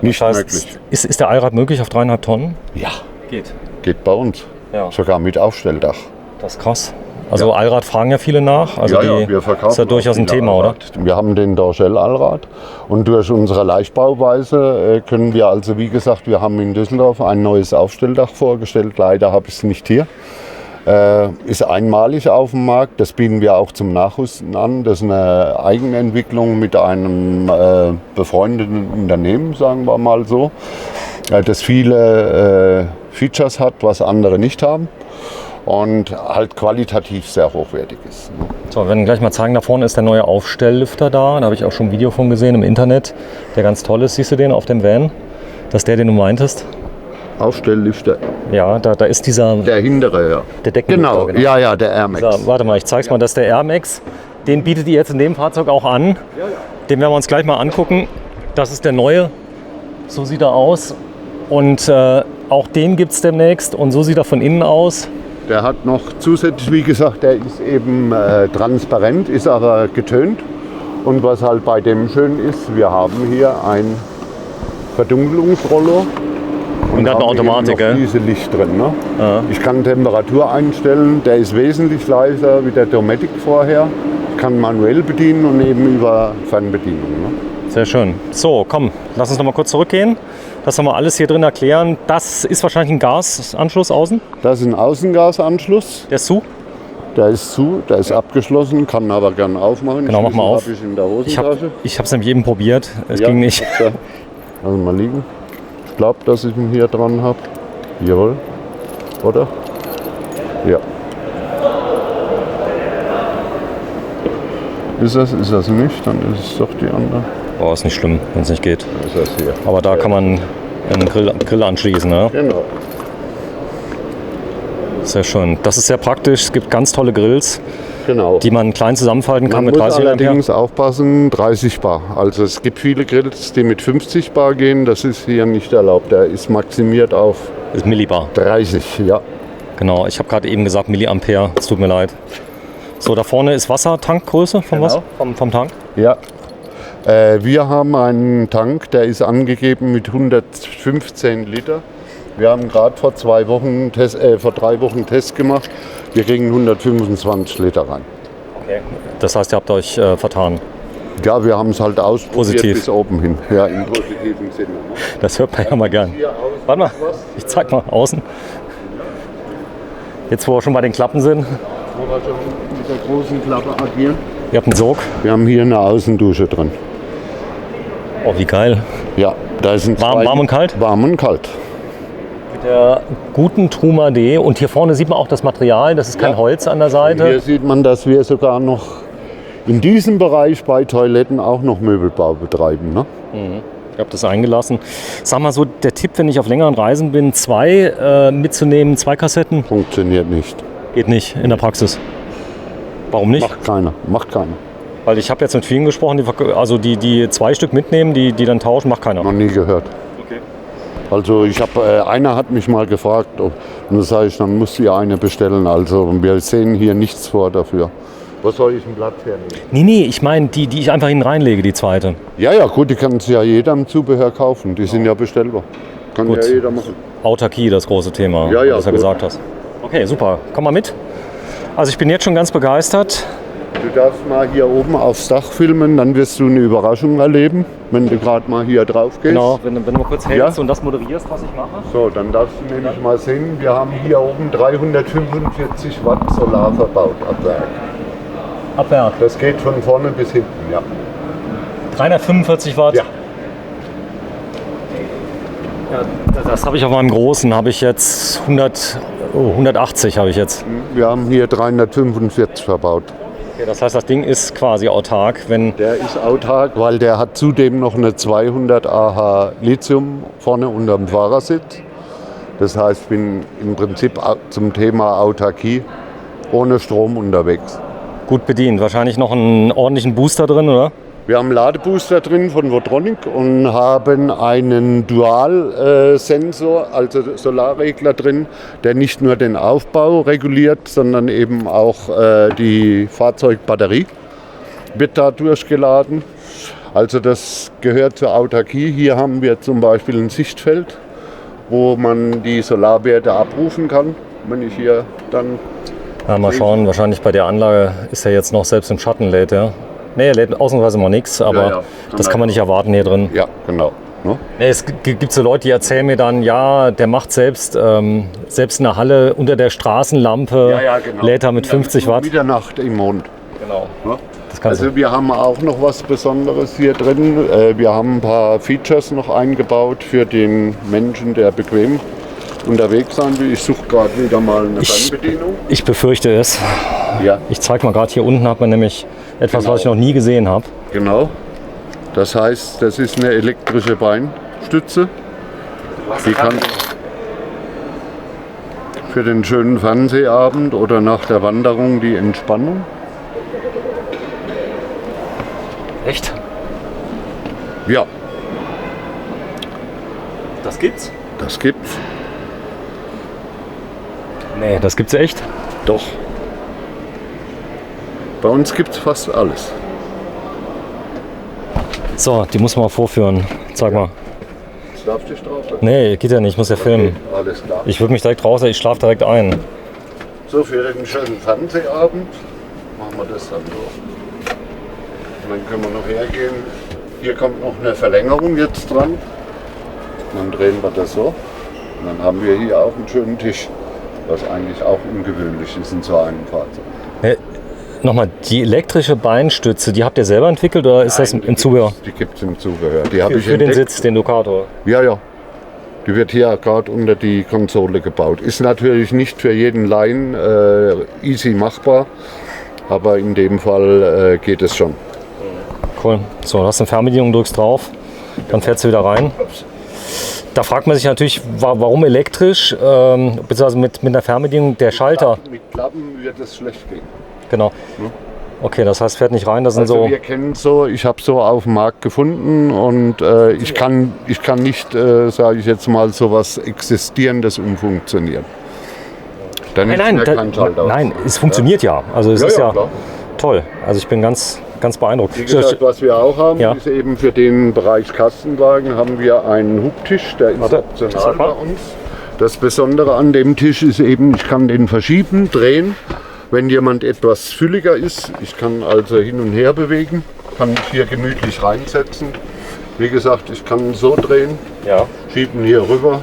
Nicht das heißt, möglich. Ist der Allrad möglich auf 3,5 Tonnen? Ja, Geht. geht bei uns. Ja. Sogar mit Aufstelldach. Das ist krass. Also Allrad fragen ja viele nach. Also wir verkaufen ist ja durchaus ein viele Thema, Allrad. Wir haben den Dorschell-Allrad und durch unsere Leichtbauweise können wir also, wie gesagt, wir haben in Düsseldorf ein neues Aufstelldach vorgestellt. Leider habe ich es nicht hier. Ist einmalig auf dem Markt. Das bieten wir auch zum Nachrüsten an. Das ist eine Eigenentwicklung mit einem befreundeten Unternehmen, sagen wir mal so, das viele Features hat, was andere nicht haben. Und halt qualitativ sehr hochwertig ist. So, wir werden gleich mal zeigen, da vorne ist der neue Aufstelllüfter da. Da habe ich auch schon ein Video von gesehen im Internet, der ganz toll ist. Siehst du den auf dem Van? Das ist der, den du meintest? Aufstelllüfter. Ja, da ist dieser... Der hintere, ja. Der Deckenlüfter, Genau, ja, der Air Max. Warte mal, ich zeig's mal, das ist der Air Max. Den bietet ihr jetzt in dem Fahrzeug auch an. Den werden wir uns gleich mal angucken. Das ist der neue. So sieht er aus. Und auch den gibt es demnächst. Und so sieht er von innen aus. Der hat noch zusätzlich, wie gesagt, der ist eben transparent, ist aber getönt. Und was halt bei dem schön ist, wir haben hier ein Verdunkelungsrollo. Und der hat eine Automatik, gell? Diese Licht drin. Ne? Ja. Ich kann Temperatur einstellen, der ist wesentlich leiser wie der Dometic vorher. Ich kann manuell bedienen und eben über Fernbedienung. Ne? Sehr schön. So, komm, lass uns noch mal kurz zurückgehen. Das haben wir alles hier drin erklären. Das ist wahrscheinlich ein Gasanschluss außen. Das ist ein Außengasanschluss. Der ist zu? Der ist zu, der ist abgeschlossen, kann aber gerne aufmachen. Genau, mach mal auf. Ich in der Hosentasche. Ich habe es nämlich eben probiert. Es ging nicht. Also mal liegen. Ich glaube, dass ich ihn hier dran habe. Jawohl. Oder? Ja. Ist das nicht? Dann ist es doch die andere. Oh, ist nicht schlimm, wenn es nicht geht. Ist das hier. Aber da kann man einen Grill anschließen. Ne? Genau. Sehr schön. Das ist sehr praktisch. Es gibt ganz tolle Grills, Genau. die man klein zusammenfalten kann Man mit muss 30 allerdings aufpassen, 30 Bar. Also es gibt viele Grills, die mit 50 Bar gehen. Das ist hier nicht erlaubt. Der ist maximiert auf Ist Millibar. 30, ja. Genau, ich habe gerade eben gesagt Milliampere. Es tut mir leid. So, da vorne ist Wassertankgröße vom Tank. Ja. Wir haben einen Tank, der ist angegeben mit 115 Liter. Wir haben gerade vor 3 Wochen Test gemacht. Wir kriegen 125 Liter rein. Okay. Das heißt, ihr habt euch vertan. Ja, wir haben es halt ausprobiert Positiv. bis oben hin. Ja, im positiven Sinne. Das hört man ja mal gern. Warte mal, ich zeig mal außen. Jetzt, wo wir schon bei den Klappen sind. Wo wir schon mit der großen Klappe agieren. Ihr habt einen Sog. Wir haben hier eine Außendusche drin. Oh, wie geil. Ja, da ist ein Warm und kalt? Warm und kalt. Mit der guten Truma D. Und hier vorne sieht man auch das Material. Das ist kein Ja. Holz an der Seite. Hier sieht man, dass wir sogar noch in diesem Bereich bei Toiletten auch noch Möbelbau betreiben. Ne? Ich habe das eingelassen. Sag mal so, der Tipp, wenn ich auf längeren Reisen bin, 2 mitzunehmen, 2 Kassetten, Funktioniert nicht. geht nicht in der Praxis. Warum nicht? Macht keiner. Weil ich habe jetzt mit vielen gesprochen, die 2 Stück mitnehmen, die dann tauschen, macht keiner. Noch nie gehört. Okay. Also einer hat mich mal gefragt, und dann sage ich, dann musst du ja eine bestellen. Also wir sehen hier nichts vor dafür. Was soll ich ein Blatt hernehmen? Nee, ich meine die ich einfach hinten reinlege, die zweite. Ja, gut, die kann sich ja jeder im Zubehör kaufen. Die sind ja bestellbar. Kann Gut. ja jeder machen. Autarkie, das große Thema, Ja, was du ja gut. gesagt hast. Okay, super. Komm mal mit. Also ich bin jetzt schon ganz begeistert. Du darfst mal hier oben aufs Dach filmen, dann wirst du eine Überraschung erleben, wenn du gerade mal hier drauf gehst. Genau, wenn du mal kurz hältst Ja. und das moderierst, was ich mache. So, dann darfst du nämlich mal sehen, wir haben hier oben 345 Watt Solar verbaut ab Werk. Ab Werk. Das geht von vorne bis hinten, ja. 345 Watt. Ja. Ja, Das habe ich auf meinem großen, habe ich jetzt 180 habe ich jetzt. Wir haben hier 345 verbaut. Okay, das heißt, das Ding ist quasi autark, wenn... Der ist autark, weil der hat zudem noch eine 200 Ah Lithium vorne unterm Fahrersitz. Das heißt, ich bin im Prinzip zum Thema Autarkie ohne Strom unterwegs. Gut bedient. Wahrscheinlich noch einen ordentlichen Booster drin, oder? Wir haben einen Ladebooster drin von Votronic und haben einen Dual-Sensor, also Solarregler drin, der nicht nur den Aufbau reguliert, sondern eben auch die Fahrzeugbatterie wird da durchgeladen. Also das gehört zur Autarkie. Hier haben wir zum Beispiel ein Sichtfeld, wo man die Solarwerte abrufen kann. Wenn ich hier dann... Ja, mal schauen, wahrscheinlich bei der Anlage ist er jetzt noch selbst im Schatten lädt, ja. Nee, er lädt ausnahmsweise mal nichts, aber das kann man nicht erwarten hier drin. Ja, genau. Ne? Nee, es gibt so Leute, die erzählen mir dann, ja, der macht selbst in der Halle unter der Straßenlampe, genau. Lädt er mit 50 Watt. Mitternacht im Mond. Genau. Ne? Also wir haben auch noch was Besonderes hier drin. Wir haben ein paar Features noch eingebaut für den Menschen, der bequem unterwegs sein will. Ich suche gerade wieder mal eine Fernbedienung. Ich befürchte es. Ja. Ich zeige mal gerade, hier unten hat man nämlich etwas, Genau. was ich noch nie gesehen habe. Genau. Das heißt, das ist eine elektrische Beinstütze. Die kann für den schönen Fernsehabend oder nach der Wanderung die Entspannung. Echt? Ja, Das gibt's? das gibt's. Nee, das gibt's echt? Doch. Bei uns gibt's fast alles. So, die muss man mal vorführen. Zeig mal. Schlafst du drauf? Nee, geht ja nicht, ich muss ja filmen. Alles klar. Ich würde mich direkt raus, ich schlafe direkt ein. So, für den schönen Fernsehabend machen wir das dann so. Und dann können wir noch hergehen. Hier kommt noch eine Verlängerung jetzt dran. Dann drehen wir das so. Und dann haben wir hier auch einen schönen Tisch, was eigentlich auch ungewöhnlich ist in so einem Fahrzeug. Nochmal, die elektrische Beinstütze, die habt ihr selber entwickelt oder ist das im Zubehör? Die gibt es im Zubehör. Die habe ich Für den entdeckt. Sitz, den Ducato. Ja. Die wird hier gerade unter die Konsole gebaut. Ist natürlich nicht für jeden Laien easy machbar, aber in dem Fall geht es schon. Cool. So, du hast eine Fernbedienung, drückst drauf, dann fährst du wieder rein. Da fragt man sich natürlich, warum elektrisch, beziehungsweise mit einer Fernbedienung der Schalter. Mit Klappen wird es schlecht gehen. Genau. Okay, das heißt, fährt nicht rein. Das sind Also so. wir kennen so, ich habe so auf dem Markt gefunden und ich kann nicht, sage ich jetzt mal, so was Existierendes umfunktionieren. Dann Nein, es funktioniert ja. Also es ist ja klar. toll. Also ich bin ganz beeindruckt. Wie gesagt, was wir auch haben, Ja. ist eben für den Bereich Kastenwagen haben wir einen Hubtisch, der ist optional bei uns. Das Besondere an dem Tisch ist eben, ich kann den verschieben, drehen, wenn jemand etwas fülliger ist. Ich kann also hin und her bewegen, kann mich hier gemütlich reinsetzen. Wie gesagt, ich kann so drehen, Ja. schieben hier rüber.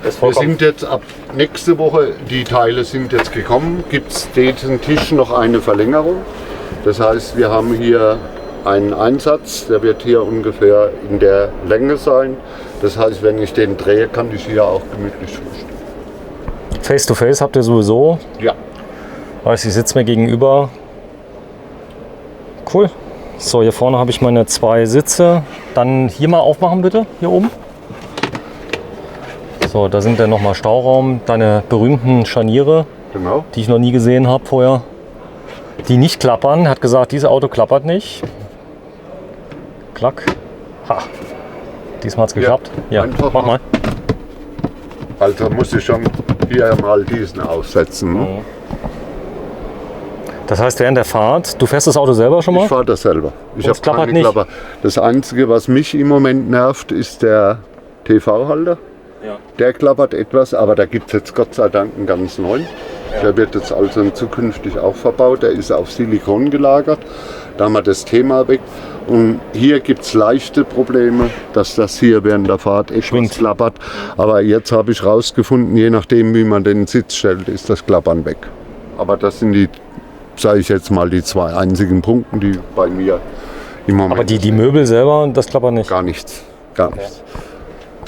Ist Wir sind jetzt ab nächste Woche, die Teile sind jetzt gekommen, gibt es diesen Tisch noch eine Verlängerung. Das heißt, wir haben hier einen Einsatz, der wird hier ungefähr in der Länge sein. Das heißt, wenn ich den drehe, kann ich hier auch gemütlich frühstücken. Face-to-Face habt ihr sowieso. Ja. Weiß ich sitze mir gegenüber. Cool. So, hier vorne habe ich meine 2 Sitze. Dann hier mal aufmachen bitte, hier oben. So, da sind dann nochmal Stauraum. Deine berühmten Scharniere, Genau. die ich noch nie gesehen habe vorher. Die nicht klappern. Hat gesagt, dieses Auto klappert nicht. Klack. Ha. Diesmal hat es geklappt. Ja, einfach mach mal. Also muss ich schon hier mal diesen aufsetzen. Ne? Das heißt, während der Fahrt, du fährst das Auto selber schon mal? Ich fahre das selber. Ich Und es habe klappert keine nicht? Klapper. Das Einzige, was mich im Moment nervt, ist der TV-Halter. Ja. Der klappert etwas, aber da gibt es jetzt Gott sei Dank einen ganz neuen. Der wird jetzt also zukünftig auch verbaut. Der ist auf Silikon gelagert. Da haben wir das Thema weg. Und hier gibt es leichte Probleme, dass das hier während der Fahrt etwas Schwingt. klappert. Aber jetzt habe ich rausgefunden, je nachdem wie man den Sitz stellt, ist das Klappern weg. Aber das sind die, sage ich jetzt mal, die 2 einzigen Punkte, die bei mir im Moment Aber die Möbel selber, das klappert nicht. gar nichts. Gar nichts.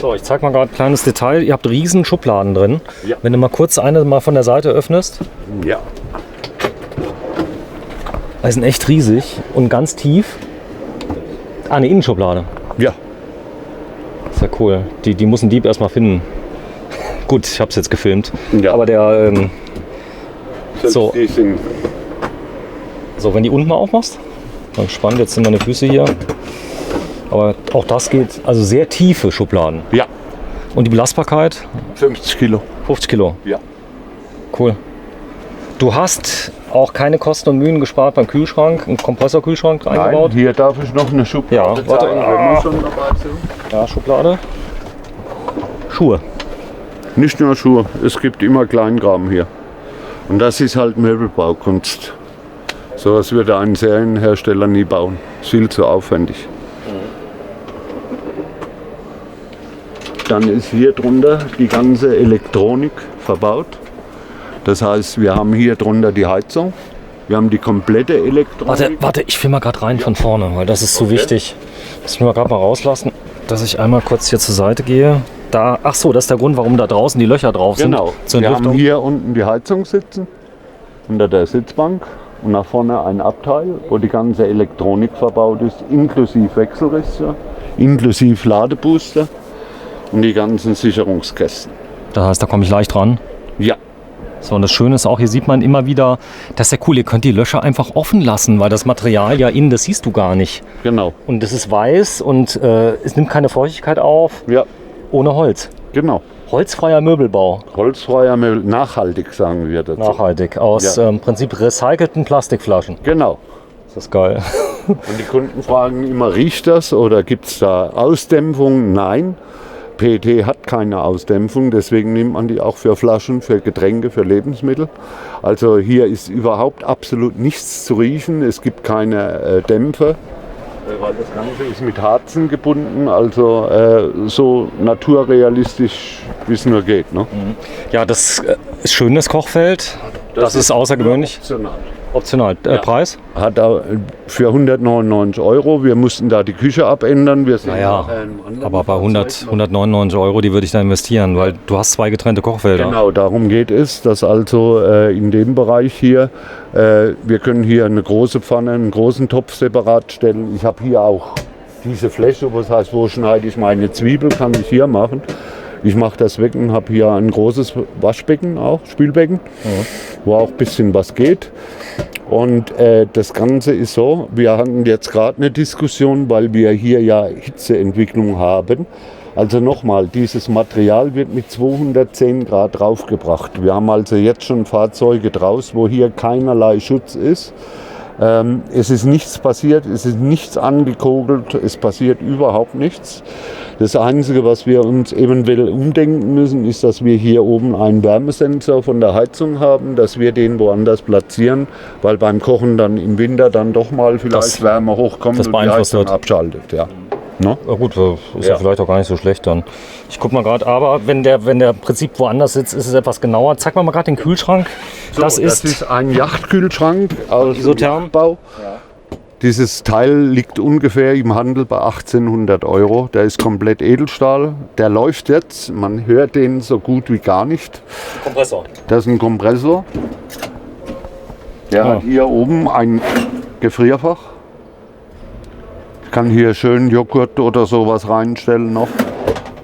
So, ich zeig mal gerade ein kleines Detail. Ihr habt riesen Schubladen drin. Ja. Wenn du mal kurz eine mal von der Seite öffnest, Ja. die sind echt riesig und ganz tief. Ah, eine Innenschublade. Ja. Ist ja cool. Die muss ein Dieb erstmal finden. Gut, ich habe es jetzt gefilmt. Ja. Aber der, so. Die sind So, wenn die unten mal aufmachst, dann spannend, jetzt sind meine Füße hier. Aber auch das geht, also sehr tiefe Schubladen. ja, Und die Belastbarkeit? 50 Kilo. 50 Kilo. Ja. Cool. Du hast auch keine Kosten und Mühen gespart beim Kühlschrank, einen Kompressorkühlschrank eingebaut. Nein, hier darf ich noch eine Schublade Ja, warte. zeigen, wenn wir schon dabei sind. Ja, Schublade. Schuhe. Nicht nur Schuhe, es gibt immer Kleinkram hier. Und das ist halt Möbelbaukunst. So was würde ein Serienhersteller nie bauen. Ist viel zu aufwendig. Dann ist hier drunter die ganze Elektronik verbaut. Das heißt, wir haben hier drunter die Heizung. Wir haben die komplette Elektronik. Warte, ich filme mal gerade rein von vorne, weil das ist so wichtig. Das müssen wir gerade mal rauslassen, dass ich einmal kurz hier zur Seite gehe. Da, ach so, das ist der Grund, warum da draußen die Löcher drauf sind. Genau. Zur Wir haben Entlüftung. hier unten die Heizung sitzen, unter der Sitzbank. Und nach vorne ein Abteil, wo die ganze Elektronik verbaut ist, inklusive Wechselrichter, inklusive Ladebooster und die ganzen Sicherungskästen. Das heißt, da komme ich leicht ran. Ja, So, und das Schöne ist auch, hier sieht man immer wieder, das ist ja cool, ihr könnt die Löcher einfach offen lassen, weil das Material ja innen, das siehst du gar nicht. genau. Und es ist weiß und es nimmt keine Feuchtigkeit auf, Ja, ohne Holz. genau. Holzfreier Möbelbau, Holzfreier Möbel, nachhaltig sagen wir dazu. nachhaltig, aus Ja. im Prinzip recycelten Plastikflaschen. Genau. Das ist geil. Und die Kunden fragen immer, riecht das oder gibt es da Ausdämpfung? Nein. PET hat keine Ausdämpfung, deswegen nimmt man die auch für Flaschen, für Getränke, für Lebensmittel. Also hier ist überhaupt absolut nichts zu riechen, es gibt keine Dämpfe, weil das Ganze ist mit Harzen gebunden, also so naturrealistisch, wie es nur geht. Ne? Ja, das ist schön, das Kochfeld. Das ist außergewöhnlich. Optional. Optional. Preis? Hat da für 199 €. Wir mussten da die Küche abändern. Wir sind Naja, nachher in einem anderen aber bei Fahrzeug 199 €, die würde ich da investieren, weil du hast 2 getrennte Kochfelder. Genau, darum geht es, dass also in dem Bereich hier, wir können hier eine große Pfanne, einen großen Topf separat stellen. Ich habe hier auch diese Fläche, was heißt, wo schneide ich meine Zwiebel, kann ich hier machen. Ich mache das weg und habe hier ein großes Waschbecken auch, Spülbecken, wo auch ein bisschen was geht. Und das Ganze ist so, wir hatten jetzt gerade eine Diskussion, weil wir hier ja Hitzeentwicklung haben. Also nochmal, dieses Material wird mit 210 Grad draufgebracht. Wir haben also jetzt schon Fahrzeuge draus, wo hier keinerlei Schutz ist. Es ist nichts passiert, es ist nichts angekogelt, es passiert überhaupt nichts. Das Einzige, was wir uns eventuell umdenken müssen, ist, dass wir hier oben einen Wärmesensor von der Heizung haben, dass wir den woanders platzieren, weil beim Kochen dann im Winter dann doch mal vielleicht Wärme hochkommt das und die beeinflusst Heizung wird. abschaltet. Ja. No? Ja gut, ist ja vielleicht auch gar nicht so schlecht dann. Ich guck mal gerade, aber wenn der Prinzip woanders sitzt, ist es etwas genauer. Zeig mal gerade den Kühlschrank. So, das ist ein Yachtkühlschrank aus dem Isotherm. Yachtbau. Dieses Teil liegt ungefähr im Handel bei 1800 €. Der ist komplett Edelstahl. Der läuft jetzt. Man hört den so gut wie gar nicht. Kompressor. Das ist ein Kompressor. Der hat hier oben ein Gefrierfach. Ich kann hier schön Joghurt oder sowas reinstellen noch.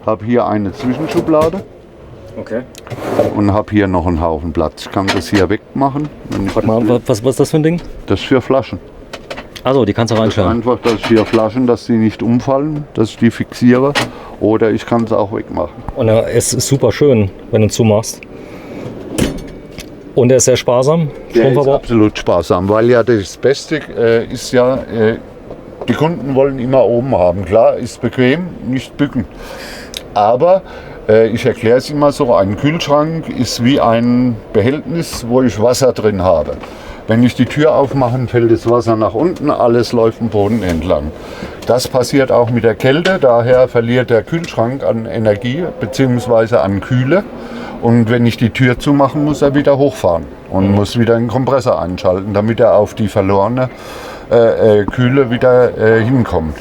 Habe hier eine Zwischenschublade Okay. und habe hier noch einen Haufen Platz. Ich kann das hier wegmachen. wenn ich Sag mal, was ist das für ein Ding? Das ist für Flaschen. Also, die kannst du reinstellen. Einfach, dass ich hier Flaschen, dass sie nicht umfallen, dass ich die fixiere. Oder ich kann es auch wegmachen. Und es ist super schön, wenn du zumachst. Und er ist sehr sparsam. Der ist Stromverbrauch. absolut sparsam, weil ja das Beste ist ja, die Kunden wollen immer oben haben. Klar, ist bequem, nicht bücken. Aber ich erkläre es immer so, ein Kühlschrank ist wie ein Behältnis, wo ich Wasser drin habe. Wenn ich die Tür aufmache, fällt das Wasser nach unten, alles läuft den Boden entlang. Das passiert auch mit der Kälte, daher verliert der Kühlschrank an Energie bzw. an Kühle. Und wenn ich die Tür zumachen, muss er wieder hochfahren und muss wieder den Kompressor einschalten, damit er auf die verlorene Kühle wieder hinkommt.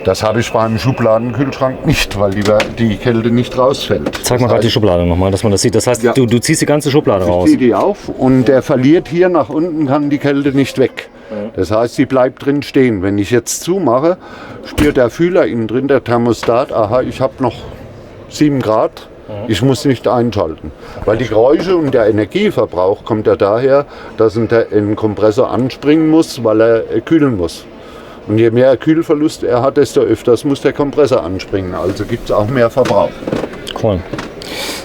Das habe ich beim Schubladenkühlschrank nicht, weil die Kälte nicht rausfällt. Zeig mal gerade die Schublade nochmal, dass man das sieht. Das heißt, du ziehst die ganze Schublade raus. Ich ziehe die auf und der verliert hier nach unten, kann die Kälte nicht weg. Das heißt, sie bleibt drin stehen. Wenn ich jetzt zumache, spürt der Fühler innen drin, der Thermostat, aha, ich habe noch 7 Grad, ich muss nicht einschalten. Weil die Geräusche und der Energieverbrauch kommt ja daher, dass ein Kompressor anspringen muss, weil er kühlen muss. Und je mehr Kühlverlust er hat, desto öfters muss der Kompressor anspringen. Also gibt es auch mehr Verbrauch. Cool.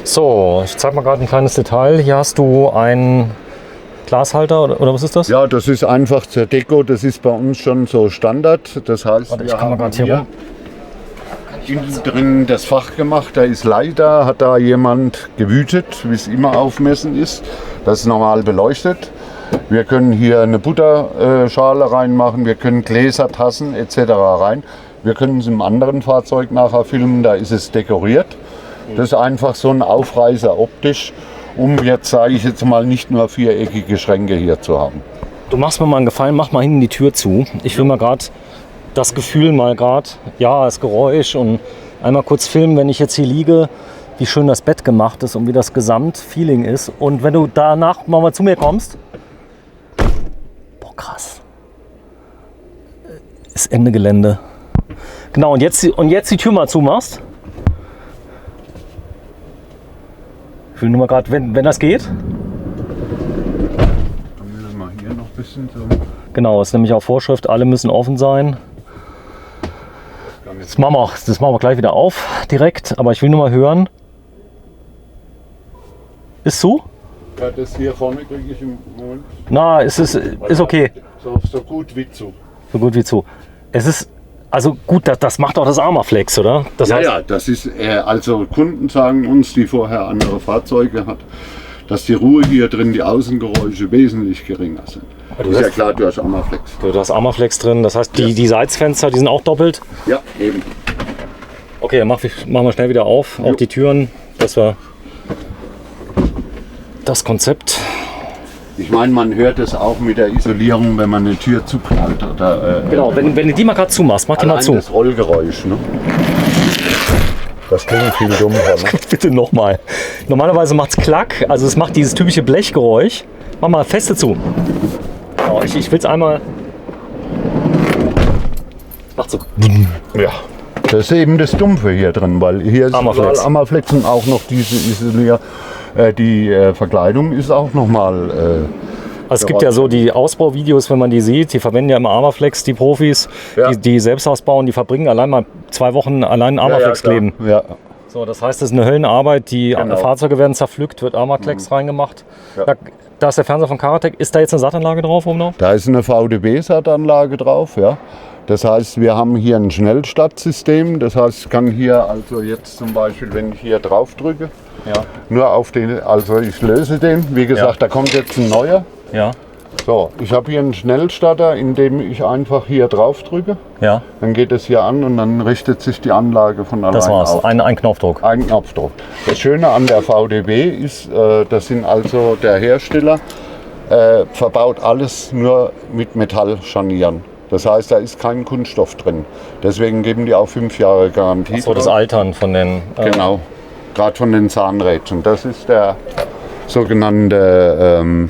So, ich zeige mal gerade ein kleines Detail. Hier hast du einen Glashalter oder was ist das? Ja, das ist einfach zur Deko. Das ist bei uns schon so Standard. Das heißt, Warte, ich kann mal gerade hier rum. Innen drin das Fach gemacht. Da ist leider, hat da jemand gewütet, wie es immer aufmessen ist. Das ist normal beleuchtet. Wir können hier eine Butterschale reinmachen, wir können Gläser, Tassen etc. rein. Wir können es im anderen Fahrzeug nachher filmen, da ist es dekoriert. Das ist einfach so ein Aufreißer optisch, um jetzt, sage ich jetzt mal, nicht nur viereckige Schränke hier zu haben. Du machst mir mal einen Gefallen, mach mal hinten die Tür zu. Ich will mal gerade das Gefühl ja, das Geräusch und einmal kurz filmen, wenn ich jetzt hier liege, wie schön das Bett gemacht ist und wie das Gesamtfeeling ist. Und wenn du danach mal zu mir kommst, krass. Ist Ende Gelände. Genau, und jetzt die Tür mal zumachst. Ich will nur mal gerade, wenn das geht. Dann müssen wir hier noch ein bisschen so. Genau, ist nämlich auch Vorschrift, alle müssen offen sein. Das machen wir gleich wieder auf, direkt. Aber ich will nur mal hören. Ist zu? Ja, das hier vorne kriege ich im Moment. Na, ist okay. So gut wie zu. So gut wie zu. Es ist, also gut, das macht auch das Armaflex, oder? Das heißt, ja, das ist, also Kunden sagen uns, die vorher andere Fahrzeuge hat, dass die Ruhe hier drin, die Außengeräusche wesentlich geringer sind. Ist ja klar, du hast Armaflex. Du hast Armaflex drin, das heißt, die Seitsfenster, die sind auch doppelt? Ja, eben. Okay, dann machen wir schnell wieder auf, auch die Türen, dass wir das Konzept. Ich meine, man hört es auch mit der Isolierung, wenn man eine Tür zuknallt. Oder, genau, wenn du die mal gerade zumachst, mach die mal zu. Das Rollgeräusch, ne? Das klingt viel dummer. Ne? Bitte nochmal. Normalerweise macht es Klack, also es macht dieses typische Blechgeräusch. Mach mal feste zu. Oh, ich will es einmal. Macht so. Ja. Das ist eben das Dumpfe hier drin, weil hier ist Armaflex und auch noch diese Isolier. Die Verkleidung ist auch nochmal. Also es gibt ja so die Ausbauvideos, wenn man die sieht, die verwenden ja immer Armaflex, die Profis, die selbst ausbauen, die verbringen allein mal 2 Wochen allein Armaflex kleben. Ja. So, das heißt, das ist eine Höllenarbeit, die Fahrzeuge werden zerpflückt, wird Armaflex reingemacht. Ja. Da ist der Fernseher von Karatec. Ist da jetzt eine Sattanlage drauf oben drauf? Da ist eine VDB-Sattanlage drauf, ja. Das heißt, wir haben hier ein Schnellstartsystem. Das heißt, ich kann hier also jetzt zum Beispiel, wenn ich hier drauf drücke, nur auf den, also ich löse den. Wie gesagt, da kommt jetzt ein neuer. Ja. So, ich habe hier einen Schnellstarter, in dem ich einfach hier drauf drücke. Ja. Dann geht es hier an und dann richtet sich die Anlage von allein auf. Das war's, ein Knopfdruck. Ein Knopfdruck. Das Schöne an der VDB ist, das sind also der Hersteller verbaut alles nur mit Metallscharnieren. Das heißt, da ist kein Kunststoff drin. Deswegen geben die auch 5 Jahre Garantie. So das Altern von den. Genau, gerade von den Zahnrädchen. Das ist der sogenannte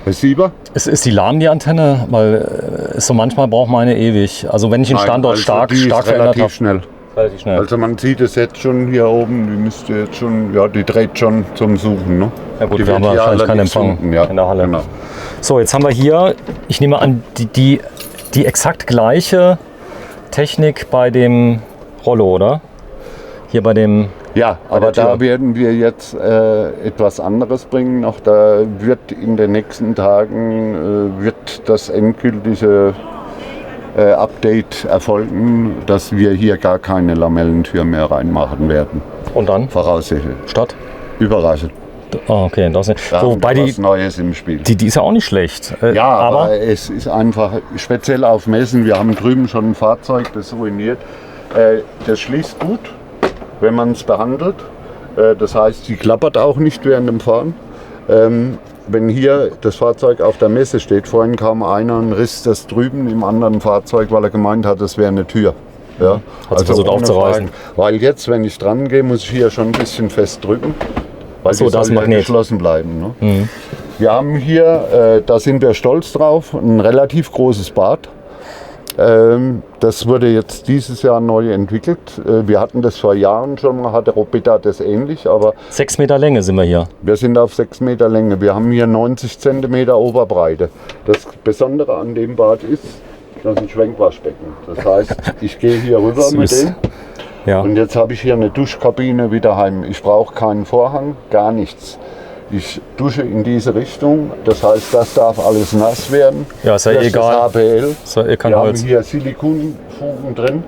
Receiver. Ist die lahm, die Antenne? Weil so manchmal braucht man eine ewig. Also wenn ich den Standort stark verändert habe. Relativ schnell. Also man sieht es jetzt schon hier oben, die müsste jetzt schon, die dreht schon zum Suchen. Ne? Ja gut, wir haben wahrscheinlich keinen Empfang in der Halle. Genau. So, jetzt haben wir hier, ich nehme an, die exakt gleiche Technik bei dem Rollo, oder? Hier bei dem... Ja, aber da werden wir jetzt etwas anderes bringen. Noch da wird in den nächsten Tagen wird das endgültige Update erfolgen, dass wir hier gar keine Lamellentür mehr reinmachen werden. Und dann? Voraussichtlich. Statt? Überraschend. Ah, okay. Das ist wobei was Neues im Spiel. Die ist ja auch nicht schlecht. Ja, aber es ist einfach speziell auf Messen. Wir haben drüben schon ein Fahrzeug, das ruiniert. Das schließt gut, wenn man es behandelt. Das heißt, sie klappert auch nicht während dem Fahren. Wenn hier das Fahrzeug auf der Messe steht, vorhin kam einer und riss das drüben im anderen Fahrzeug, weil er gemeint hat, das wäre eine Tür. Ja, Hat sich versucht ohne aufzureißen. Fragen. Weil jetzt, wenn ich dran gehe, muss ich hier schon ein bisschen fest drücken. Weil So, die da ist soll ein Magnet. geschlossen bleiben. Ne? Wir haben hier, da sind wir stolz drauf, ein relativ großes Bad. Das wurde jetzt dieses Jahr neu entwickelt. Wir hatten das vor Jahren schon mal, hatte Robita das ähnlich, aber 6 Meter Länge sind wir hier. wir sind auf 6 Meter Länge. Wir haben hier 90 cm Oberbreite. Das Besondere an dem Bad ist, das ist ein Schwenkwaschbecken. Das heißt, ich gehe hier rüber mit Süß. dem Ja. und jetzt habe ich hier eine Duschkabine wie daheim. Ich brauche keinen Vorhang, gar nichts. Ich dusche in diese Richtung, das heißt, das darf alles nass werden. Ja, ist ja Hier egal. Das HPL. Ist ja kein Wir haben Holz. hier Silikonfugen drin.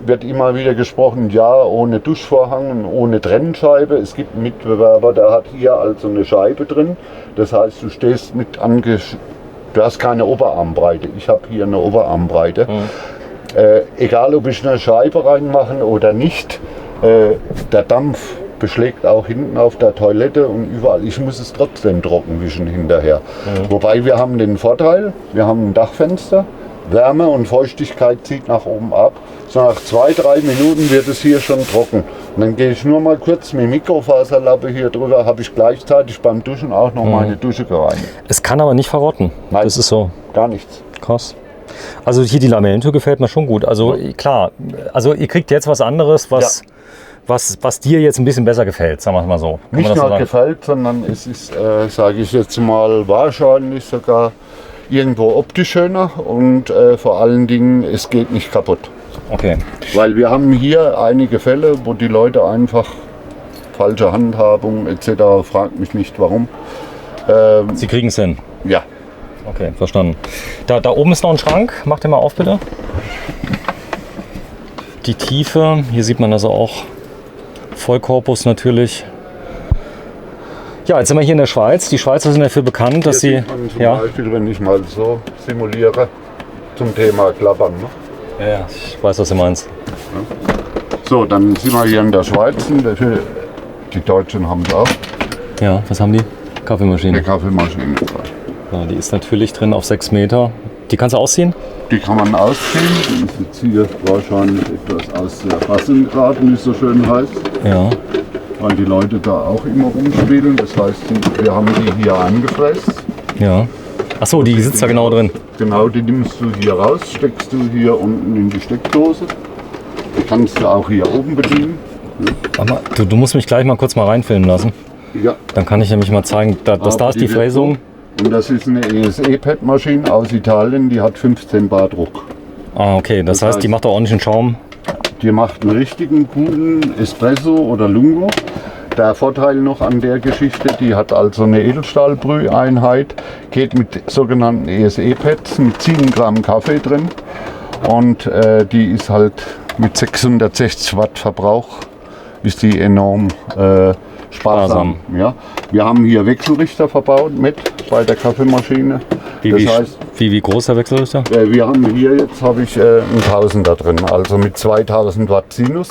Wird immer wieder gesprochen, ja, ohne Duschvorhang und ohne Trennscheibe. Es gibt einen Mitbewerber, der hat hier also eine Scheibe drin. Das heißt, du stehst du hast keine Oberarmbreite. Ich habe hier eine Oberarmbreite. Egal, ob ich eine Scheibe reinmache oder nicht, der Dampf beschlägt auch hinten auf der Toilette und überall. Ich muss es trotzdem trocken wischen hinterher. Wobei wir haben den Vorteil, wir haben ein Dachfenster, Wärme und Feuchtigkeit zieht nach oben ab. So nach 2-3 Minuten wird es hier schon trocken. Und dann gehe ich nur mal kurz mit Mikrofaserlappe hier drüber, habe ich gleichzeitig beim Duschen auch noch meine Dusche gereinigt. Es kann aber nicht verrotten. Nein. Das ist so Gar nichts. krass. Also hier die Lamellentür gefällt mir schon gut. Also klar, also ihr kriegt jetzt was anderes, was dir jetzt ein bisschen besser gefällt, sagen wir es mal so. Kann man Nicht das so nur sagen? gefällt, sondern es ist, sage ich jetzt mal, wahrscheinlich sogar irgendwo optisch schöner und vor allen Dingen, es geht nicht kaputt. Okay. Weil wir haben hier einige Fälle, wo die Leute einfach falsche Handhabung etc. fragt mich nicht warum. Sie kriegen es hin. Ja, Okay, verstanden. Da oben ist noch ein Schrank. Mach den mal auf, bitte. Die Tiefe, hier sieht man also auch Vollkorpus natürlich. Ja, jetzt sind wir hier in der Schweiz. Die Schweizer sind dafür bekannt, dass sie... sieht man zum Ja, Beispiel, wenn ich mal so simuliere, zum Thema Klappern. Ne? ja, ich weiß, was du meinst. So, dann sind wir hier in der Schweiz. Die Deutschen haben es auch, Ja, was haben die? Kaffeemaschine. eine Kaffeemaschine. Ja, die ist natürlich drin auf 6 Meter. Die kannst du ausziehen? Die kann man ausziehen. Die ist jetzt hier wahrscheinlich etwas auszufassen gerade, wie es so schön heißt. Ja. Weil die Leute da auch immer rumspielen. Das heißt, wir haben die hier angefräst. Ja. Achso, die sitzt da genau drin. Genau, die nimmst du hier raus, steckst du hier unten in die Steckdose. Die kannst du auch hier oben bedienen. Aber du musst mich gleich mal kurz mal reinfilmen lassen. Ja, Dann kann ich nämlich mal zeigen, da ist die Fräsung. Und das ist eine ESE-Pad-Maschine aus Italien, die hat 15 Bar Druck. Ah, okay. Das heißt, die macht auch ordentlichen Schaum. Die macht einen richtigen guten Espresso oder Lungo. Der Vorteil noch an der Geschichte, die hat also eine Edelstahlbrüheinheit, geht mit sogenannten ESE-Pads mit 7 Gramm Kaffee drin und die ist halt mit 660 Watt Verbrauch, ist die enorm sparsam. Ja. Wir haben hier Wechselrichter verbaut mit bei der Kaffeemaschine. Wie groß der Wechselrichter? Wir haben hier jetzt einen Tausender drin, also mit 2000 Watt Sinus.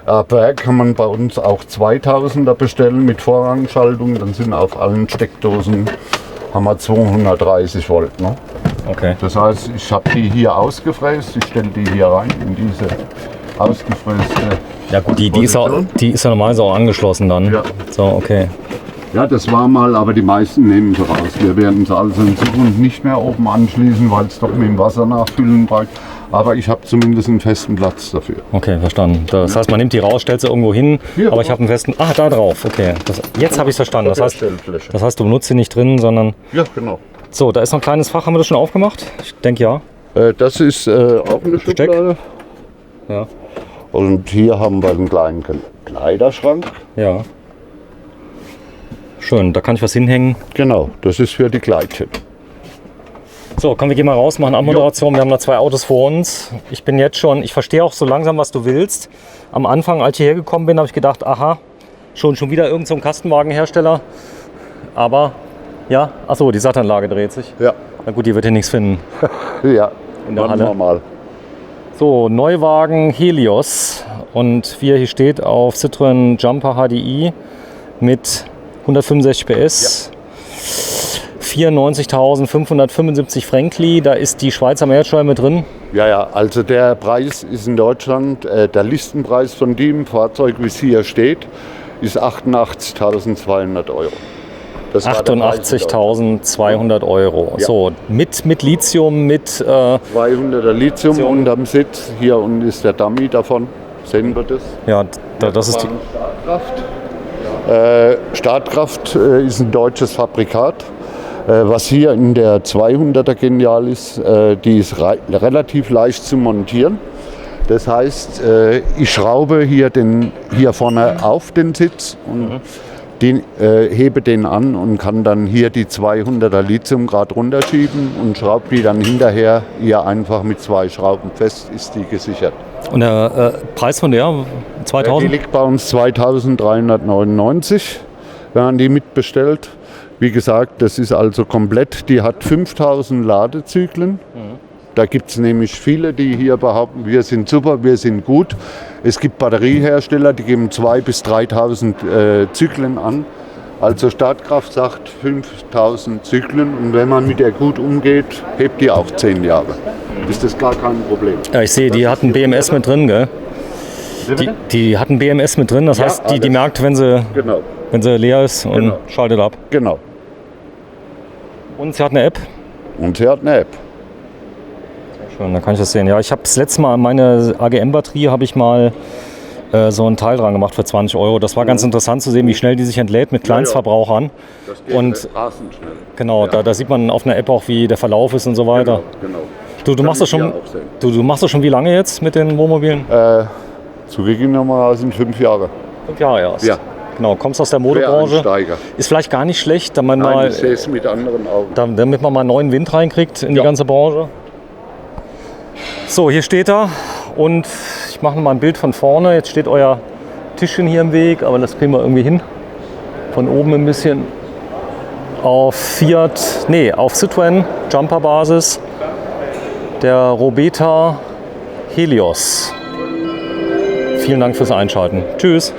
Aber kann man bei uns auch 2000er bestellen mit Vorrangschaltung, dann sind auf allen Steckdosen haben wir 230 Volt. Ne? Okay. Das heißt, ich habe die hier ausgefräst, ich stelle die hier rein in diese ausgefräste. Ja gut, die ist ja normalerweise auch angeschlossen dann. Ja. So, okay. Ja, das war mal, aber die meisten nehmen sie raus. Wir werden sie also in Zukunft nicht mehr oben anschließen, weil es doch mit dem Wasser nachfüllen braucht. Aber ich habe zumindest einen festen Platz dafür. Okay, verstanden. Das heißt, man nimmt die raus, stellt sie irgendwo hin, Hier, aber ich habe einen festen... Ah, da drauf, okay. Jetzt habe ich es verstanden. Stellfläche. Das heißt, du benutzt sie nicht drin, sondern... Ja, genau. So, da ist noch ein kleines Fach. Haben wir das schon aufgemacht? Ich denke, ja. Das ist auch eine Besteck? Schublade. Ja. Und hier haben wir einen kleinen Kleiderschrank. Ja. Schön, da kann ich was hinhängen. Genau, das ist für die Kleidchen. So, komm, wir gehen mal raus, machen Abmoderation. Wir haben da 2 Autos vor uns. Ich verstehe auch so langsam, was du willst. Am Anfang, als ich hierher gekommen bin, habe ich gedacht, aha, schon wieder irgend so ein Kastenwagenhersteller. Aber, ja, achso, die Sattanlage dreht sich. Ja. Na gut, die wird hier nichts finden. Ja, In der warten Halle. wir mal. So, Neuwagen Helios. Und wie er hier steht, auf Citroën Jumper HDI mit 165 PS. 94.575 Frankli, da ist die Schweizer Mehrwertsteuer mit drin. Ja, also der Preis ist in Deutschland, der Listenpreis von dem Fahrzeug, wie es hier steht, ist 88.200 €. 88.200 €. Ja. So, mit Lithium, mit 200er Lithium unterm Sitz. Hier unten ist der Dummy davon. Sehen wir das? ja, das ist die. Startkraft ist ein deutsches Fabrikat. Was hier in der 200er genial ist, die ist relativ leicht zu montieren. Das heißt, ich schraube hier vorne auf den Sitz und hebe den an und kann dann hier die 200er Lithium gerade runterschieben und schraube die dann hinterher hier einfach mit 2 Schrauben fest, ist die gesichert. Und der Preis von der? Die 2000? liegt bei uns 2.399, wenn man die mitbestellt. Wie gesagt, das ist also komplett, die hat 5.000 Ladezyklen. Da gibt es nämlich viele, die hier behaupten, wir sind super, wir sind gut. Es gibt Batteriehersteller, die geben 2.000 bis 3.000 Zyklen an. Also Startkraft sagt 5.000 Zyklen und wenn man mit der gut umgeht, hebt die auch 10 Jahre. Ist das gar kein Problem. Ja, ich sehe, die hat ein BMS mit drin, gell? Die hat ein BMS mit drin, das heißt, die merkt, wenn sie leer ist und schaltet ab. Genau. Und sie hat eine App. Und sie hat eine App. Schön, dann kann ich das sehen. Ja, ich habe das letzte Mal meine AGM-Batterie habe ich mal so ein Teil dran gemacht für 20 €. Das war ganz interessant zu sehen, wie schnell die sich entlädt mit Kleinstverbrauchern. Das geht rasend schnell. Genau, da sieht man auf einer App auch, wie der Verlauf ist und so weiter. Genau. Du machst das schon. Du machst das schon wie lange jetzt mit den Wohnmobilen? Zugegebenermaßen sind 5 Jahre. 5 Jahre erst. Ja. Genau, kommst aus der Modebranche. Quereinsteiger. Ist vielleicht gar nicht schlecht, damit Nein, man ich sehe es mit anderen Augen. damit man mal neuen Wind reinkriegt in die ganze Branche. So, hier steht er und ich mache mal ein Bild von vorne. Jetzt steht euer Tischchen hier im Weg, aber das kriegen wir irgendwie hin. Von oben ein bisschen auf Citroën Jumper-Basis. Der Robeta Helios. Vielen Dank fürs Einschalten. Tschüss.